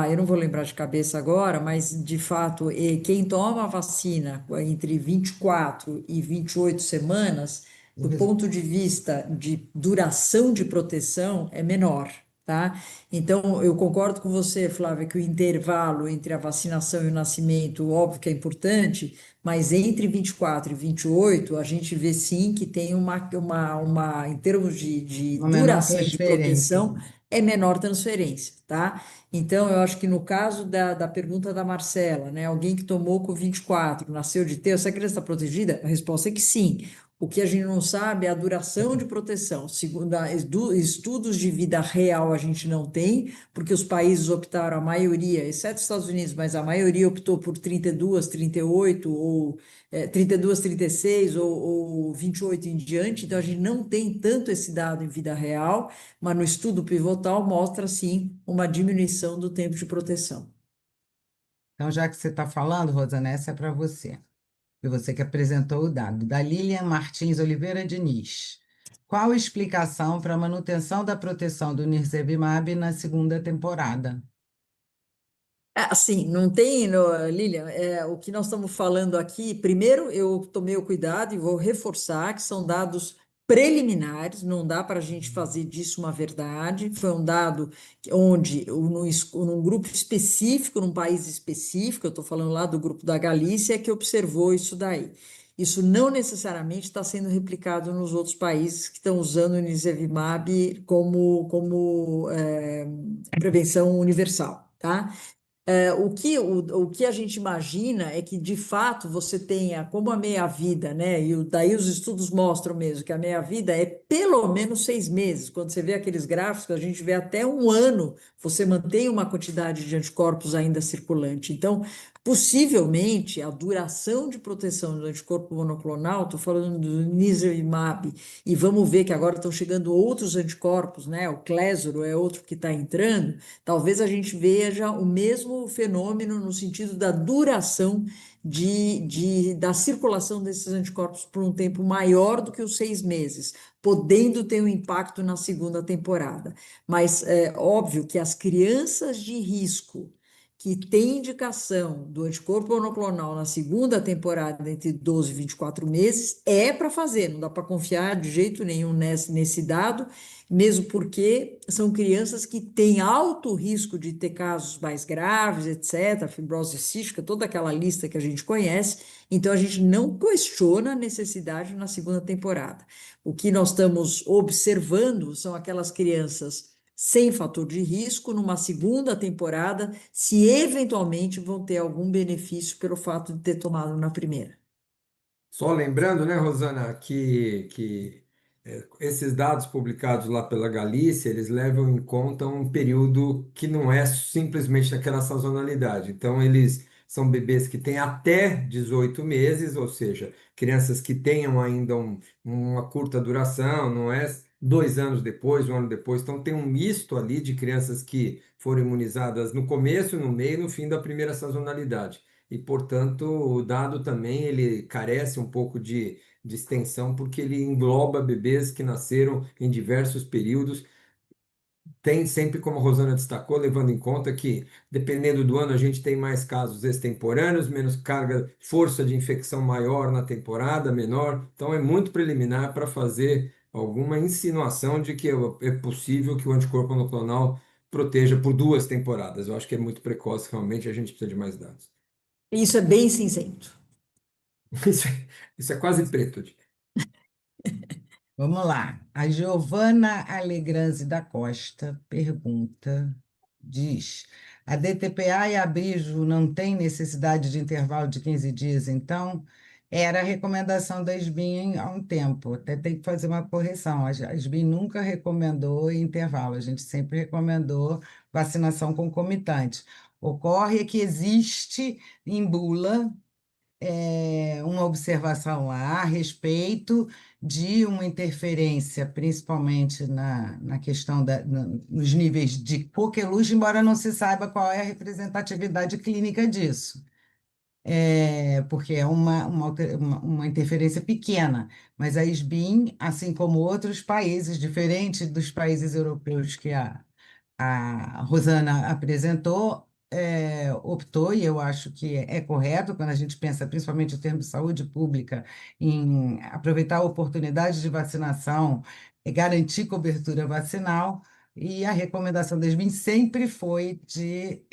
S3: eu não vou lembrar de cabeça agora, mas de fato, quem toma a vacina entre 24 e 28 semanas, do ponto de vista de duração de proteção, é menor. Tá? Então, eu concordo com você, Flávia, que o intervalo entre a vacinação e o nascimento, óbvio que é importante, mas entre 24 e 28, a gente vê sim que tem em termos de
S2: Uma menor
S3: duração e de
S2: transferência.
S3: proteção, é menor transferência, tá? Então, eu acho que no caso da pergunta da Marcela, né, alguém que tomou com 24, nasceu de ter, essa criança está protegida? A resposta é que sim. O que a gente não sabe é a duração de proteção. Segundo estudos de vida real, a gente não tem, porque os países optaram, a maioria, exceto os Estados Unidos, mas a maioria optou por 32, 38, ou 32, 36, ou 28 em diante. Então, a gente não tem tanto esse dado em vida real, mas no estudo pivotal mostra, sim, uma diminuição do tempo de proteção.
S2: Então, já que você está falando, Rosana, essa é para você. Foi você que apresentou o dado. Da Lilian Martins Oliveira Diniz. Qual a explicação para a manutenção da proteção do Nirsevimab na segunda temporada?
S3: Assim, não tem, Lilian, o que nós estamos falando aqui, primeiro eu tomei o cuidado e vou reforçar que são dados preliminares, não dá para a gente fazer disso uma verdade, foi um dado onde, num grupo específico, num país específico, eu estou falando lá do grupo da Galícia, que observou isso daí. Isso não necessariamente está sendo replicado nos outros países que estão usando o Nirsevimab como prevenção universal, tá? O que a gente imagina é que, de fato, você tenha como a meia-vida, né? E daí os estudos mostram mesmo que a meia-vida é pelo menos 6 meses. Quando você vê aqueles gráficos, a gente vê até um ano, você mantém uma quantidade de anticorpos ainda circulante. Então, possivelmente, a duração de proteção do anticorpo monoclonal, estou falando do Nirsevimab, e vamos ver que agora estão chegando outros anticorpos, né? O Clésaro é outro que está entrando. Talvez a gente veja o mesmo fenômeno no sentido da duração da circulação desses anticorpos por um tempo maior do que os 6 meses, podendo ter um impacto na segunda temporada. Mas é óbvio que as crianças de risco que têm indicação do anticorpo monoclonal na segunda temporada entre 12 e 24 meses, é para fazer, não dá para confiar de jeito nenhum nesse dado, mesmo porque são crianças que têm alto risco de ter casos mais graves, etc., fibrose cística, toda aquela lista que a gente conhece, então a gente não questiona a necessidade na segunda temporada. O que nós estamos observando são aquelas crianças sem fator de risco numa segunda temporada, se eventualmente vão ter algum benefício pelo fato de ter tomado na primeira.
S1: Só lembrando, né, Rosana, que esses dados publicados lá pela Galícia, eles levam em conta um período que não é simplesmente aquela sazonalidade. Então, eles são bebês que têm até 18 meses, ou seja, crianças que tenham ainda uma curta duração, não é 2 anos depois, 1 ano depois. Então, tem um misto ali de crianças que foram imunizadas no começo, no meio e no fim da primeira sazonalidade e, portanto, o dado também ele carece um pouco de extensão, porque ele engloba bebês que nasceram em diversos períodos. Tem sempre, como a Rosana destacou, levando em conta que, dependendo do ano, a gente tem mais casos extemporâneos, menos carga, força de infecção maior na temporada, menor. Então, é muito preliminar para fazer alguma insinuação de que é possível que o anticorpo monoclonal proteja por 2 temporadas. Eu acho que é muito precoce, realmente, a gente precisa de mais dados.
S3: Isso é bem cinzento.
S1: Isso é quase preto.
S2: Vamos lá. A Giovana Alegranzi da Costa pergunta, diz: a DTPA e a Abrijo não têm necessidade de intervalo de 15 dias, então era a recomendação da SBIM há um tempo. Até tem que fazer uma correção. A SBIM nunca recomendou intervalo, a gente sempre recomendou vacinação concomitante. Ocorre que existe em bula uma observação lá a respeito de uma interferência, principalmente na questão nos níveis de coqueluche, embora não se saiba qual é a representatividade clínica disso. Porque é uma interferência pequena, mas a SBIM, assim como outros países, diferente dos países europeus que a Rosana apresentou, optou, e eu acho que é correto, quando a gente pensa, principalmente em termos de saúde pública, em aproveitar a oportunidade de vacinação, garantir cobertura vacinal, e a recomendação das BIM sempre foi de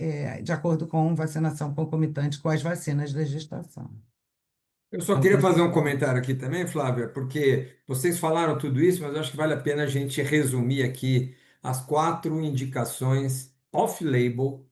S2: acordo com vacinação concomitante com as vacinas da gestação.
S1: Eu só
S2: Então,
S1: queria fazer um comentário aqui também, Flávia, porque vocês falaram tudo isso, mas eu acho que vale a pena a gente resumir aqui as 4 indicações off-label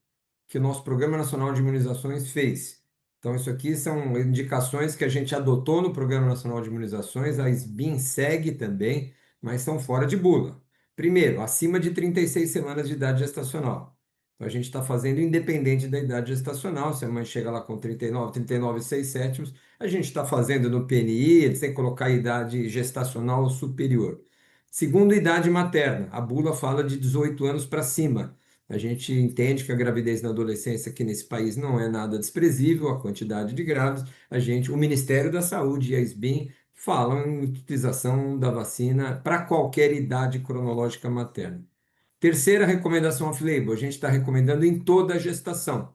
S1: que o nosso Programa Nacional de Imunizações fez. Então, isso aqui são indicações que a gente adotou no Programa Nacional de Imunizações, a SBIM segue também, mas são fora de bula. Primeiro, acima de 36 semanas de idade gestacional. Então, a gente está fazendo independente da idade gestacional, se a mãe chega lá com 39 e 6 sétimos, a gente está fazendo no PNI, sem colocar idade gestacional superior. Segundo, idade materna. A bula fala de 18 anos para cima. A gente entende que a gravidez na adolescência aqui nesse país não é nada desprezível, a quantidade de grávidos. O Ministério da Saúde e a SBIM falam em utilização da vacina para qualquer idade cronológica materna. Terceira recomendação off-label, a gente está recomendando em toda a gestação.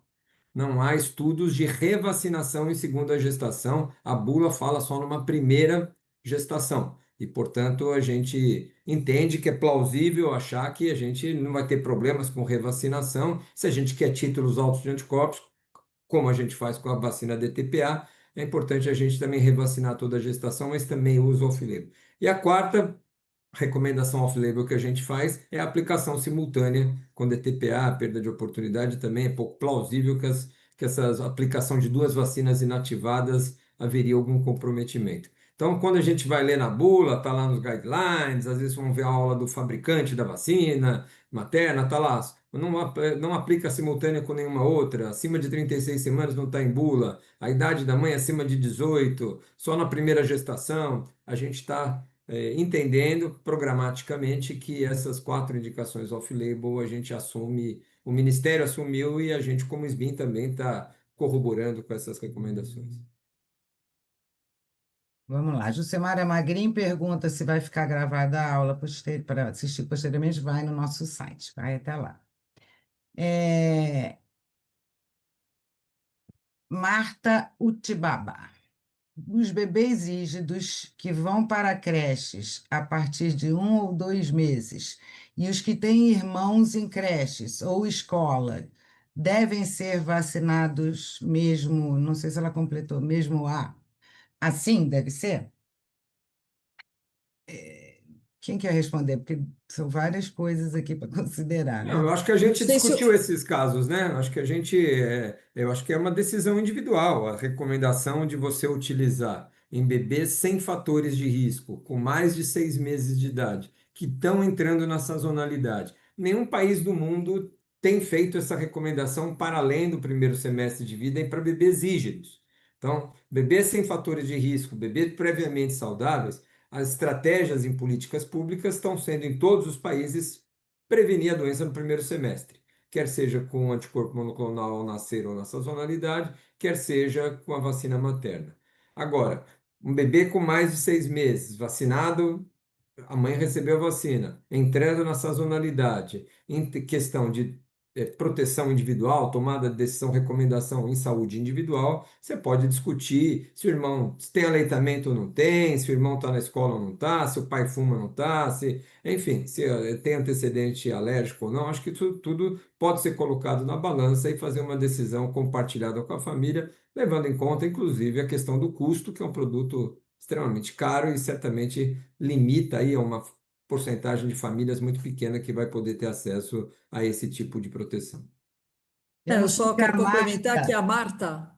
S1: Não há estudos de revacinação em segunda gestação. A bula fala só numa primeira gestação. E, portanto, a gente entende que é plausível achar que a gente não vai ter problemas com revacinação. Se a gente quer títulos altos de anticorpos, como a gente faz com a vacina DTPA, é importante a gente também revacinar toda a gestação, mas também uso off-label. E a quarta recomendação off-label que a gente faz é a aplicação simultânea, quando é TPA, perda de oportunidade, também é pouco plausível que essa aplicação de duas vacinas inativadas haveria algum comprometimento. Então, quando a gente vai ler na bula, está lá nos guidelines, às vezes vamos ver a aula do fabricante da vacina materna, está lá, não aplica simultânea com nenhuma outra, acima de 36 semanas não está em bula, a idade da mãe acima de 18, só na primeira gestação, a gente está entendendo programaticamente que essas 4 indicações off-label a gente assume, o Ministério assumiu e a gente, como SBIM, também está corroborando com essas recomendações.
S2: Vamos lá. Jucimara Magrin pergunta se vai ficar gravada a aula para assistir posteriormente. Vai no nosso site, vai até lá. Marta Utibaba. Os bebês rígidos que vão para creches a partir de 1 ou 2 meses e os que têm irmãos em creches ou escola devem ser vacinados mesmo, não sei se ela completou, mesmo assim deve ser? Quem quer responder? Porque são várias coisas aqui para considerar,
S1: Não,
S2: né?
S1: eu acho que a
S3: Não
S1: gente
S3: sei se eu...
S1: discutiu esses casos, né? Acho que eu acho que é uma decisão individual, a recomendação de você utilizar em bebês sem fatores de risco, com mais de 6 meses de idade, que estão entrando na sazonalidade. Nenhum país do mundo tem feito essa recomendação para além do primeiro semestre de vida e para bebês rígidos. Então, bebês sem fatores de risco, bebês previamente saudáveis, as estratégias em políticas públicas estão sendo em todos os países prevenir a doença no primeiro semestre, quer seja com anticorpo monoclonal ao nascer ou na sazonalidade, quer seja com a vacina materna. Agora, um bebê com mais de 6 meses, vacinado, a mãe recebeu a vacina, entrando na sazonalidade, em questão de proteção individual, tomada de decisão, recomendação em saúde individual, você pode discutir se o irmão tem aleitamento ou não tem, se o irmão está na escola ou não está, se o pai fuma ou não está, enfim, se tem antecedente alérgico ou não. Acho que tudo pode ser colocado na balança e fazer uma decisão compartilhada com a família, levando em conta, inclusive, a questão do custo, que é um produto extremamente caro e certamente limita aí a uma porcentagem de famílias muito pequena que vai poder ter acesso a esse tipo de proteção.
S2: Eu
S3: Eu
S2: não sei
S3: só
S2: se a
S3: quero complementar que
S2: Marta,
S3: a Marta,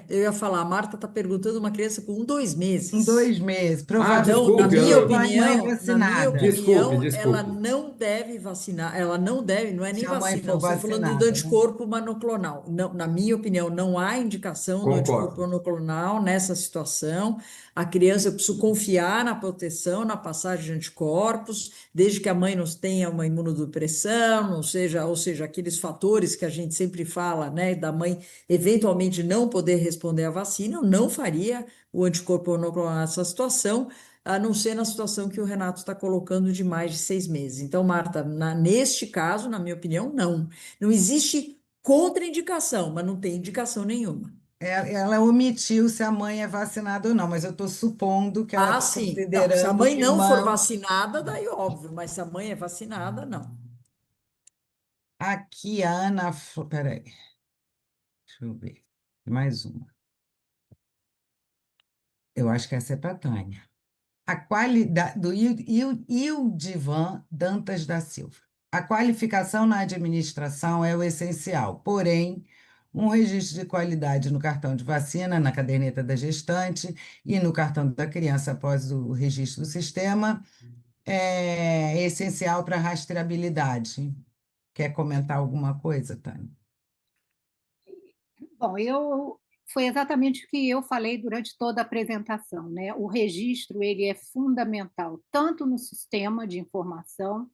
S3: eu ia falar, a Marta está perguntando uma criança com 2
S2: em
S3: meses.
S2: 2 meses,
S1: Ah,
S2: provavelmente
S3: Então,
S1: desculpe,
S2: mãe
S3: na minha
S2: vacinada,
S3: opinião, ela
S1: desculpe.
S3: não deve vacinar, ela não deve, não é
S2: se
S3: nem
S2: a mãe
S3: vacina,
S2: for
S3: nós estamos falando do
S2: vacinada, né?
S3: anticorpo monoclonal. Não, na minha opinião, não há indicação do anticorpo
S1: Concordo.
S3: monoclonal nessa situação. A criança, eu preciso confiar na proteção, na passagem de anticorpos, desde que a mãe não tenha uma imunodepressão, não seja, ou seja, aqueles fatores que a gente sempre fala, né, da mãe eventualmente não poder responder à vacina, eu não faria o anticorpo monoclonal nessa situação, a não ser na situação que o Renato está colocando de mais de 6 meses. Então, Marta, neste caso, na minha opinião, não. Não existe contraindicação, mas não tem indicação nenhuma.
S2: Ela omitiu se a mãe é vacinada ou não, mas eu estou supondo que ela
S3: Ah,
S2: está
S3: sim. Não, se a
S2: considerando
S3: mãe não for
S2: irmão.
S3: vacinada, daí óbvio, mas se a mãe é vacinada, não.
S2: Aqui, a Ana. Peraí, deixa eu ver. Mais uma. Eu acho que essa é para a Tânia. A qualidade do Ildivan Dantas da Silva. A qualificação na administração é o essencial, porém, um registro de qualidade no cartão de vacina, na caderneta da gestante e no cartão da criança após o registro do sistema é essencial para a rastreabilidade. Quer comentar alguma coisa, Tânia?
S4: Bom, foi exatamente o que eu falei durante toda a apresentação, né? O registro ele é fundamental tanto no sistema de informação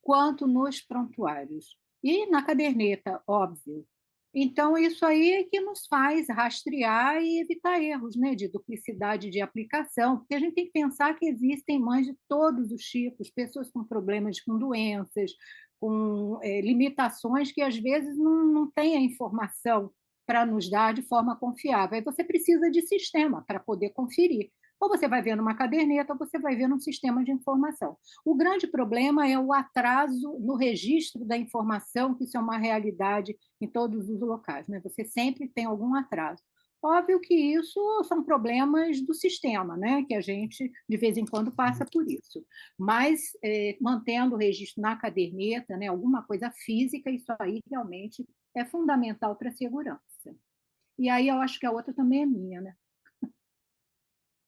S4: quanto nos prontuários e na caderneta, óbvio. Então, isso aí é que nos faz rastrear e evitar erros, né, de duplicidade de aplicação, porque a gente tem que pensar que existem mães de todos os tipos, pessoas com problemas com doenças, com limitações que às vezes não têm a informação para nos dar de forma confiável. Aí você precisa de sistema para poder conferir. Ou você vai ver numa caderneta, ou você vai ver num sistema de informação. O grande problema é o atraso no registro da informação, que isso é uma realidade em todos os locais, né? Você sempre tem algum atraso. Óbvio que isso são problemas do sistema, né? Que a gente, de vez em quando, passa por isso. Mas, mantendo o registro na caderneta, né, alguma coisa física, isso aí realmente é fundamental para a segurança. E aí eu acho que a outra também é minha, né?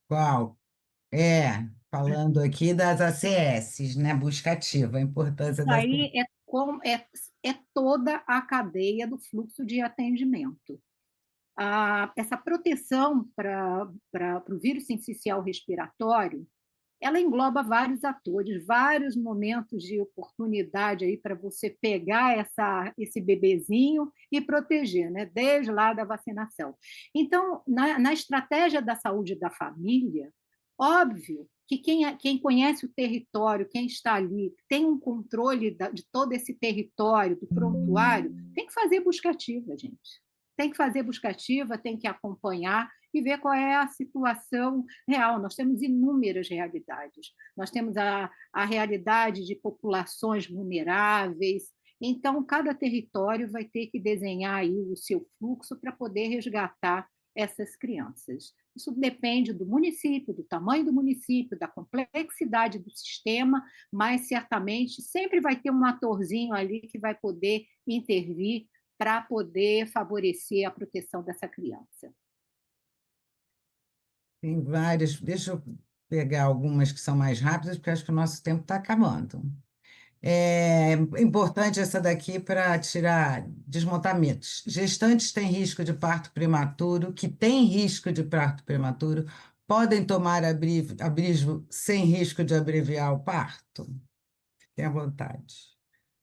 S2: Qual? Falando aqui das ACS, né? Busca ativa, a importância
S4: Isso
S2: das.
S4: aí é toda a cadeia do fluxo de atendimento. Essa proteção para o vírus sincicial respiratório, ela engloba vários atores, vários momentos de oportunidade aí para você pegar esse bebezinho e proteger, né? Desde lá da vacinação. Então, na estratégia da saúde da família, óbvio que quem conhece o território, quem está ali, tem um controle de todo esse território, do prontuário, tem que fazer busca ativa, gente. Tem que fazer busca ativa, tem que acompanhar e ver qual é a situação real. Nós temos inúmeras realidades. Nós temos a realidade de populações vulneráveis. Então, cada território vai ter que desenhar aí o seu fluxo para poder resgatar essas crianças. Isso depende do município, do tamanho do município, da complexidade do sistema, mas certamente sempre vai ter um atorzinho ali que vai poder intervir para poder favorecer a proteção dessa criança.
S2: Tem várias. Deixa eu pegar algumas que são mais rápidas, porque acho que o nosso tempo está acabando. É importante essa daqui para tirar, desmontar mitos. Gestantes têm risco de parto prematuro, que têm risco de parto prematuro, podem tomar abrigo sem risco de abreviar o parto? Fiquem à vontade.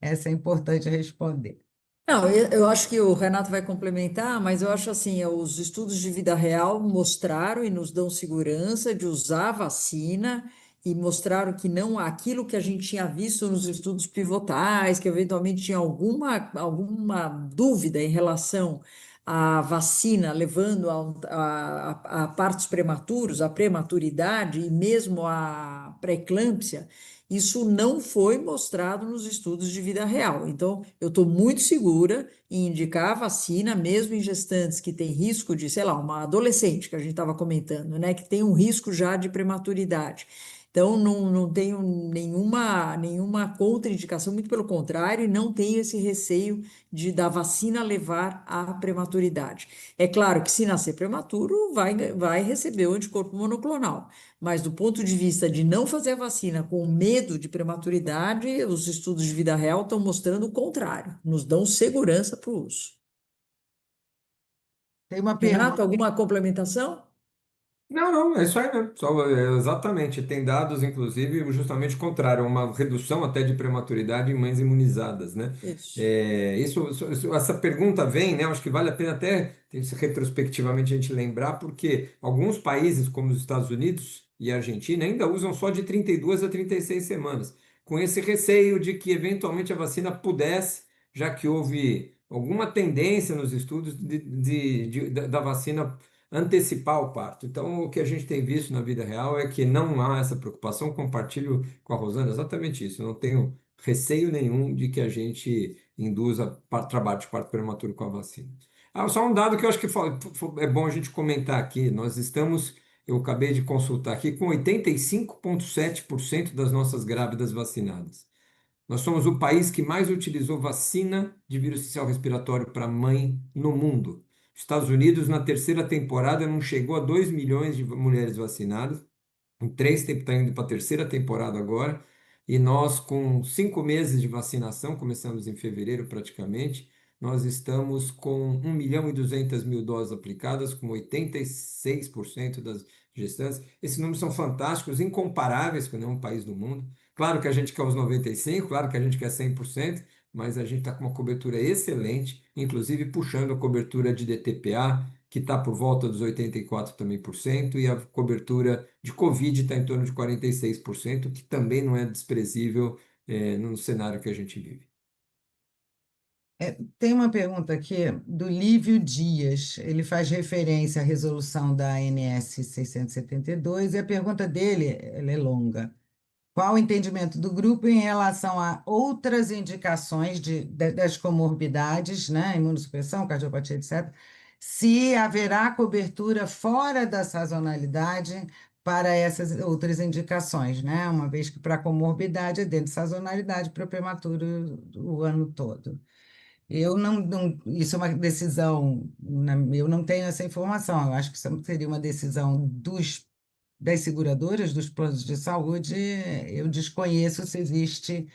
S2: Essa é importante responder.
S3: Não, eu acho que o Renato vai complementar, mas eu acho assim, os estudos de vida real mostraram e nos dão segurança de usar a vacina e mostraram que não aquilo que a gente tinha visto nos estudos pivotais, que eventualmente tinha alguma dúvida em relação à vacina levando a partos prematuros, à prematuridade e mesmo à pré-eclâmpsia, isso não foi mostrado nos estudos de vida real. Então, eu estou muito segura em indicar a vacina, mesmo em gestantes que têm risco de, sei lá, uma adolescente que a gente estava comentando, né, que tem um risco já de prematuridade. Então, não tenho nenhuma contraindicação, muito pelo contrário, e não tenho esse receio da vacina levar à prematuridade. É claro que se nascer prematuro, vai receber o anticorpo monoclonal. Mas do ponto de vista de não fazer a vacina com medo de prematuridade, os estudos de vida real estão mostrando o contrário, nos dão segurança para o uso.
S2: Tem uma
S3: Renato,
S2: pergunta.
S3: alguma complementação?
S1: Não, não, é isso aí mesmo. Exatamente. Tem dados, inclusive, justamente o contrário, uma redução até de prematuridade em mães imunizadas, né?
S3: Isso.
S1: Essa pergunta vem, né? Acho que vale a pena até retrospectivamente a gente lembrar, porque alguns países, como os Estados Unidos e a Argentina, ainda usam só de 32 a 36 semanas, com esse receio de que eventualmente a vacina pudesse, já que houve alguma tendência nos estudos da vacina antecipar o parto. Então, o que a gente tem visto na vida real é que não há essa preocupação. Compartilho com a Rosana exatamente isso. Eu não tenho receio nenhum de que a gente induza trabalho de parto prematuro com a vacina. Só um dado que eu acho que é bom a gente comentar aqui. Eu acabei de consultar aqui, com 85,7% das nossas grávidas vacinadas. Nós somos o país que mais utilizou vacina de vírus sincicial respiratório para mãe no mundo. Estados Unidos, na terceira temporada, não chegou a 2 milhões de mulheres vacinadas. Em três tempos está indo para a terceira temporada agora. E nós, com 5 meses de vacinação, começamos em fevereiro praticamente, nós estamos com 1.200.000 doses aplicadas, com 86% das gestantes. Esses números são fantásticos, incomparáveis com nenhum país do mundo. Claro que a gente quer os 95%, claro que a gente quer 100%, mas a gente está com uma cobertura excelente, inclusive puxando a cobertura de DTPA, que está por volta dos 84% também por cento, e a cobertura de Covid está em torno de 46%, que também não é desprezível no cenário que a gente vive.
S2: Tem uma pergunta aqui do Lívio Dias. Ele faz referência à resolução da ANS 672 e a pergunta dele, ela é longa. Qual o entendimento do grupo em relação a outras indicações das comorbidades, né, imunossupressão, cardiopatia, etc., se haverá cobertura fora da sazonalidade para essas outras indicações, né? Uma vez que para comorbidade é dentro de sazonalidade para prematuro o ano todo. Eu isso é uma decisão, eu não tenho essa informação, eu acho que isso seria uma decisão das seguradoras, dos planos de saúde, eu desconheço se existe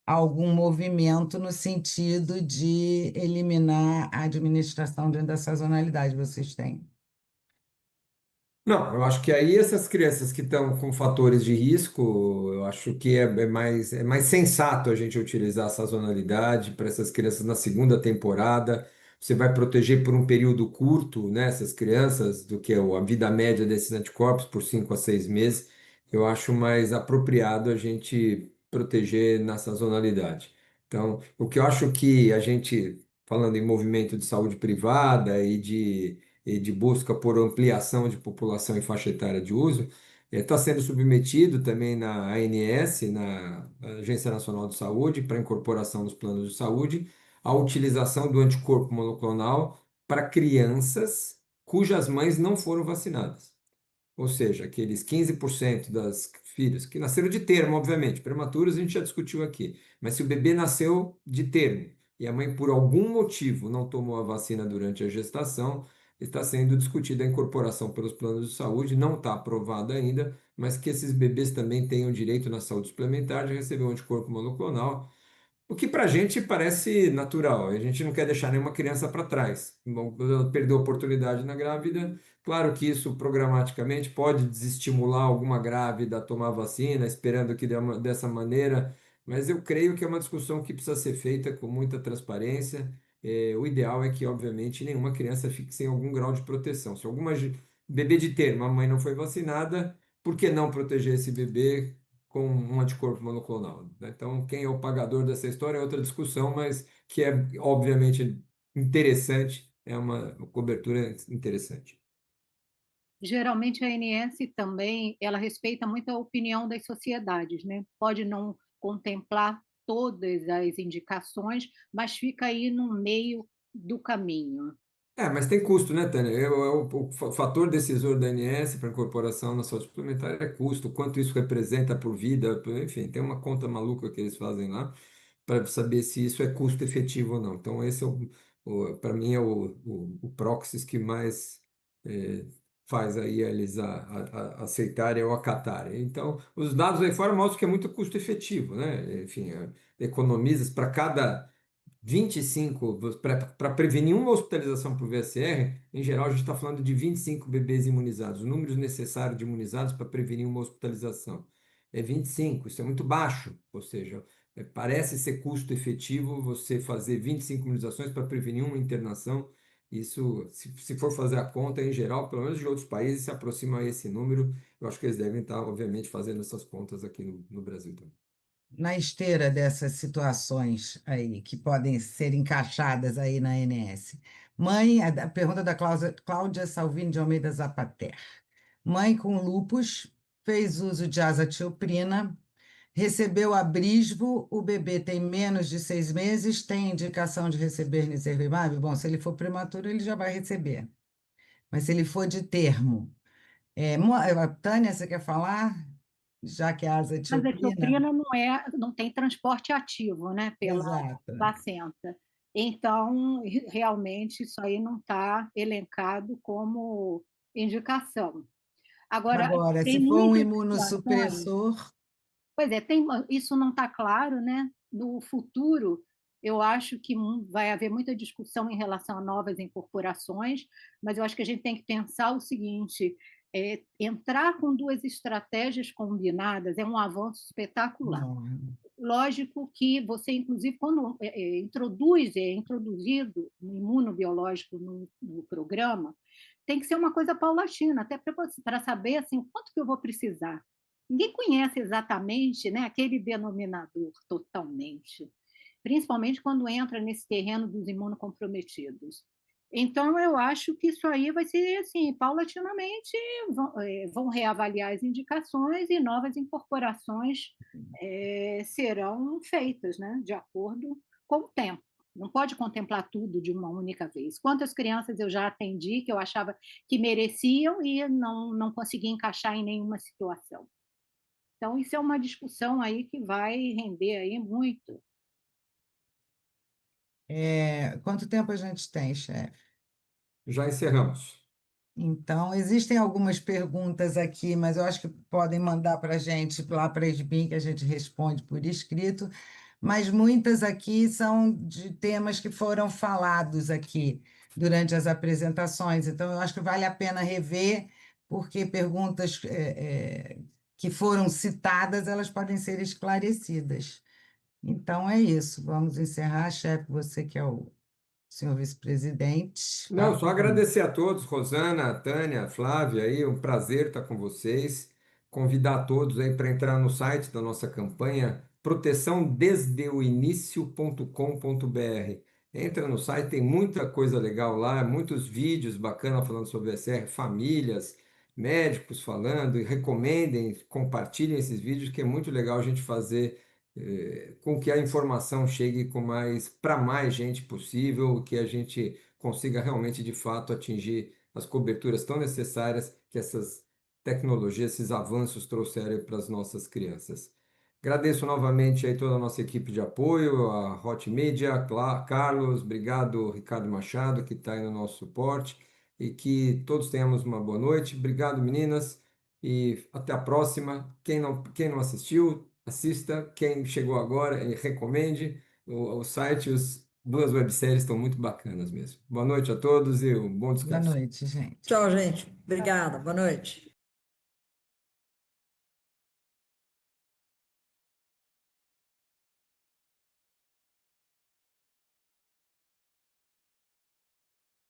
S2: algum movimento no sentido de eliminar a administração dentro da sazonalidade. Vocês têm?
S1: Não, eu acho que aí essas crianças que estão com fatores de risco, eu acho que é mais sensato a gente utilizar a sazonalidade para essas crianças na segunda temporada. Você vai proteger por um período curto, né, essas crianças, do que a vida média desses anticorpos, por 5 a 6 meses. Eu acho mais apropriado a gente proteger na sazonalidade. Então, o que eu acho que a gente, falando em movimento de saúde privada e de busca por ampliação de população e faixa etária de uso, está sendo submetido também na ANS, na Agência Nacional de Saúde, para incorporação nos planos de saúde, a utilização do anticorpo monoclonal para crianças cujas mães não foram vacinadas. Ou seja, aqueles 15% das filhas que nasceram de termo, obviamente, prematuros a gente já discutiu aqui, mas se o bebê nasceu de termo e a mãe por algum motivo não tomou a vacina durante a gestação, está sendo discutida a incorporação pelos planos de saúde, não está aprovada ainda, mas que esses bebês também tenham direito na saúde suplementar de receber um anticorpo monoclonal, o que para a gente parece natural, a gente não quer deixar nenhuma criança para trás. Bom, perdeu a oportunidade na grávida, claro que isso programaticamente pode desestimular alguma grávida a tomar vacina, esperando que dessa maneira, mas eu creio que é uma discussão que precisa ser feita com muita transparência. O ideal é que, obviamente, nenhuma criança fique sem algum grau de proteção. Se alguma bebê de termo, a mãe não foi vacinada, por que não proteger esse bebê com um anticorpo monoclonal, né? Então, quem é o pagador dessa história é outra discussão, mas que é obviamente interessante, é uma cobertura interessante.
S4: Geralmente a ANS também, ela respeita muito a opinião das sociedades, né? Pode não contemplar todas as indicações, mas fica aí no meio do caminho.
S1: Mas tem custo, né, Tânia? O fator decisor da ANS para incorporação na saúde suplementar é custo, quanto isso representa por vida, enfim, tem uma conta maluca que eles fazem lá para saber se isso é custo efetivo ou não. Então, esse é para mim, é o proxy que mais eh, faz aí eles aceitarem ou acatarem. Então, os dados aí fora mostram que é muito custo efetivo, né? Enfim, economizas para cada 25 para prevenir uma hospitalização por VSR, em geral, a gente está falando de 25 bebês imunizados, os números necessários de imunizados para prevenir uma hospitalização. É 25, isso é muito baixo, ou seja, parece ser custo efetivo você fazer 25 imunizações para prevenir uma internação. Isso, se for fazer a conta, em geral, pelo menos de outros países, se aproxima a esse número. Eu acho que eles devem estar, obviamente, fazendo essas contas aqui no Brasil também.
S2: Na esteira dessas situações aí que podem ser encaixadas aí na ANS. Mãe, a pergunta da Cláudia Salvini de Almeida Zapater. Mãe com lúpus, fez uso de azatilprina, recebeu Abrisvo, o bebê tem menos de 6 meses, tem indicação de receber nirsevimab? Bom, se ele for prematuro, ele já vai receber. Mas se ele for de termo, Tânia, você quer falar? Já que a
S4: A
S2: azatilprina...
S4: azathioprina não tem transporte ativo, né, pela
S2: Exato.
S4: placenta. Então, realmente, isso aí não está elencado como indicação. Agora,
S2: Agora,
S4: tem
S2: se for um
S4: muitas situações.
S2: imunossupressor,
S4: Pois é, isso não está claro, né? No futuro, eu acho que vai haver muita discussão em relação a novas incorporações, mas eu acho que a gente tem que pensar o seguinte: entrar com duas estratégias combinadas é um avanço espetacular.
S2: não.
S4: Lógico que você, inclusive, quando é introduzido um imunobiológico no programa, tem que ser uma coisa paulatina, até para saber assim, o quanto que eu vou precisar. Ninguém conhece exatamente, né, aquele denominador totalmente, principalmente quando entra nesse terreno dos imunocomprometidos. Então, eu acho que isso aí vai ser assim, paulatinamente vão reavaliar as indicações e novas incorporações serão feitas, né, de acordo com o tempo. Não pode contemplar tudo de uma única vez. Quantas crianças eu já atendi que eu achava que mereciam e não consegui encaixar em nenhuma situação. Então isso é uma discussão aí que vai render aí muito.
S2: Quanto tempo a gente tem, chefe?
S1: Já encerramos.
S2: Então, existem algumas perguntas aqui, mas eu acho que podem mandar para a gente lá para a SBIM, que a gente responde por escrito, mas muitas aqui são de temas que foram falados aqui durante as apresentações, então eu acho que vale a pena rever, porque perguntas que foram citadas, elas podem ser esclarecidas. Então é isso, vamos encerrar, chefe, você que é o senhor vice-presidente,
S1: Não,
S2: fala
S1: só
S2: para mim.
S1: agradecer a todos, Rosana, Tânia, Flávia, aí, um prazer estar com vocês. Convidar todos aí para entrar no site da nossa campanha proteçãodesdeoinicio.com.br. Entra no site, tem muita coisa legal lá, muitos vídeos bacanas falando sobre SR, famílias, médicos falando, e recomendem, compartilhem esses vídeos, que é muito legal a gente fazer com que a informação chegue com mais para mais gente possível, que a gente consiga realmente de fato atingir as coberturas tão necessárias que essas tecnologias, esses avanços trouxeram para as nossas crianças. Agradeço novamente aí toda a nossa equipe de apoio, a Hot Media, Carlos, obrigado Ricardo Machado, que está aí no nosso suporte, e que todos tenhamos uma boa noite. Obrigado, meninas, e até a próxima. Quem não assistiu, assista. Quem chegou agora, recomende. O site, as duas webséries estão muito bacanas mesmo. Boa noite a todos e um bom
S2: Boa
S1: descanso.
S2: noite, gente.
S3: Tchau, gente. Obrigada. Boa noite.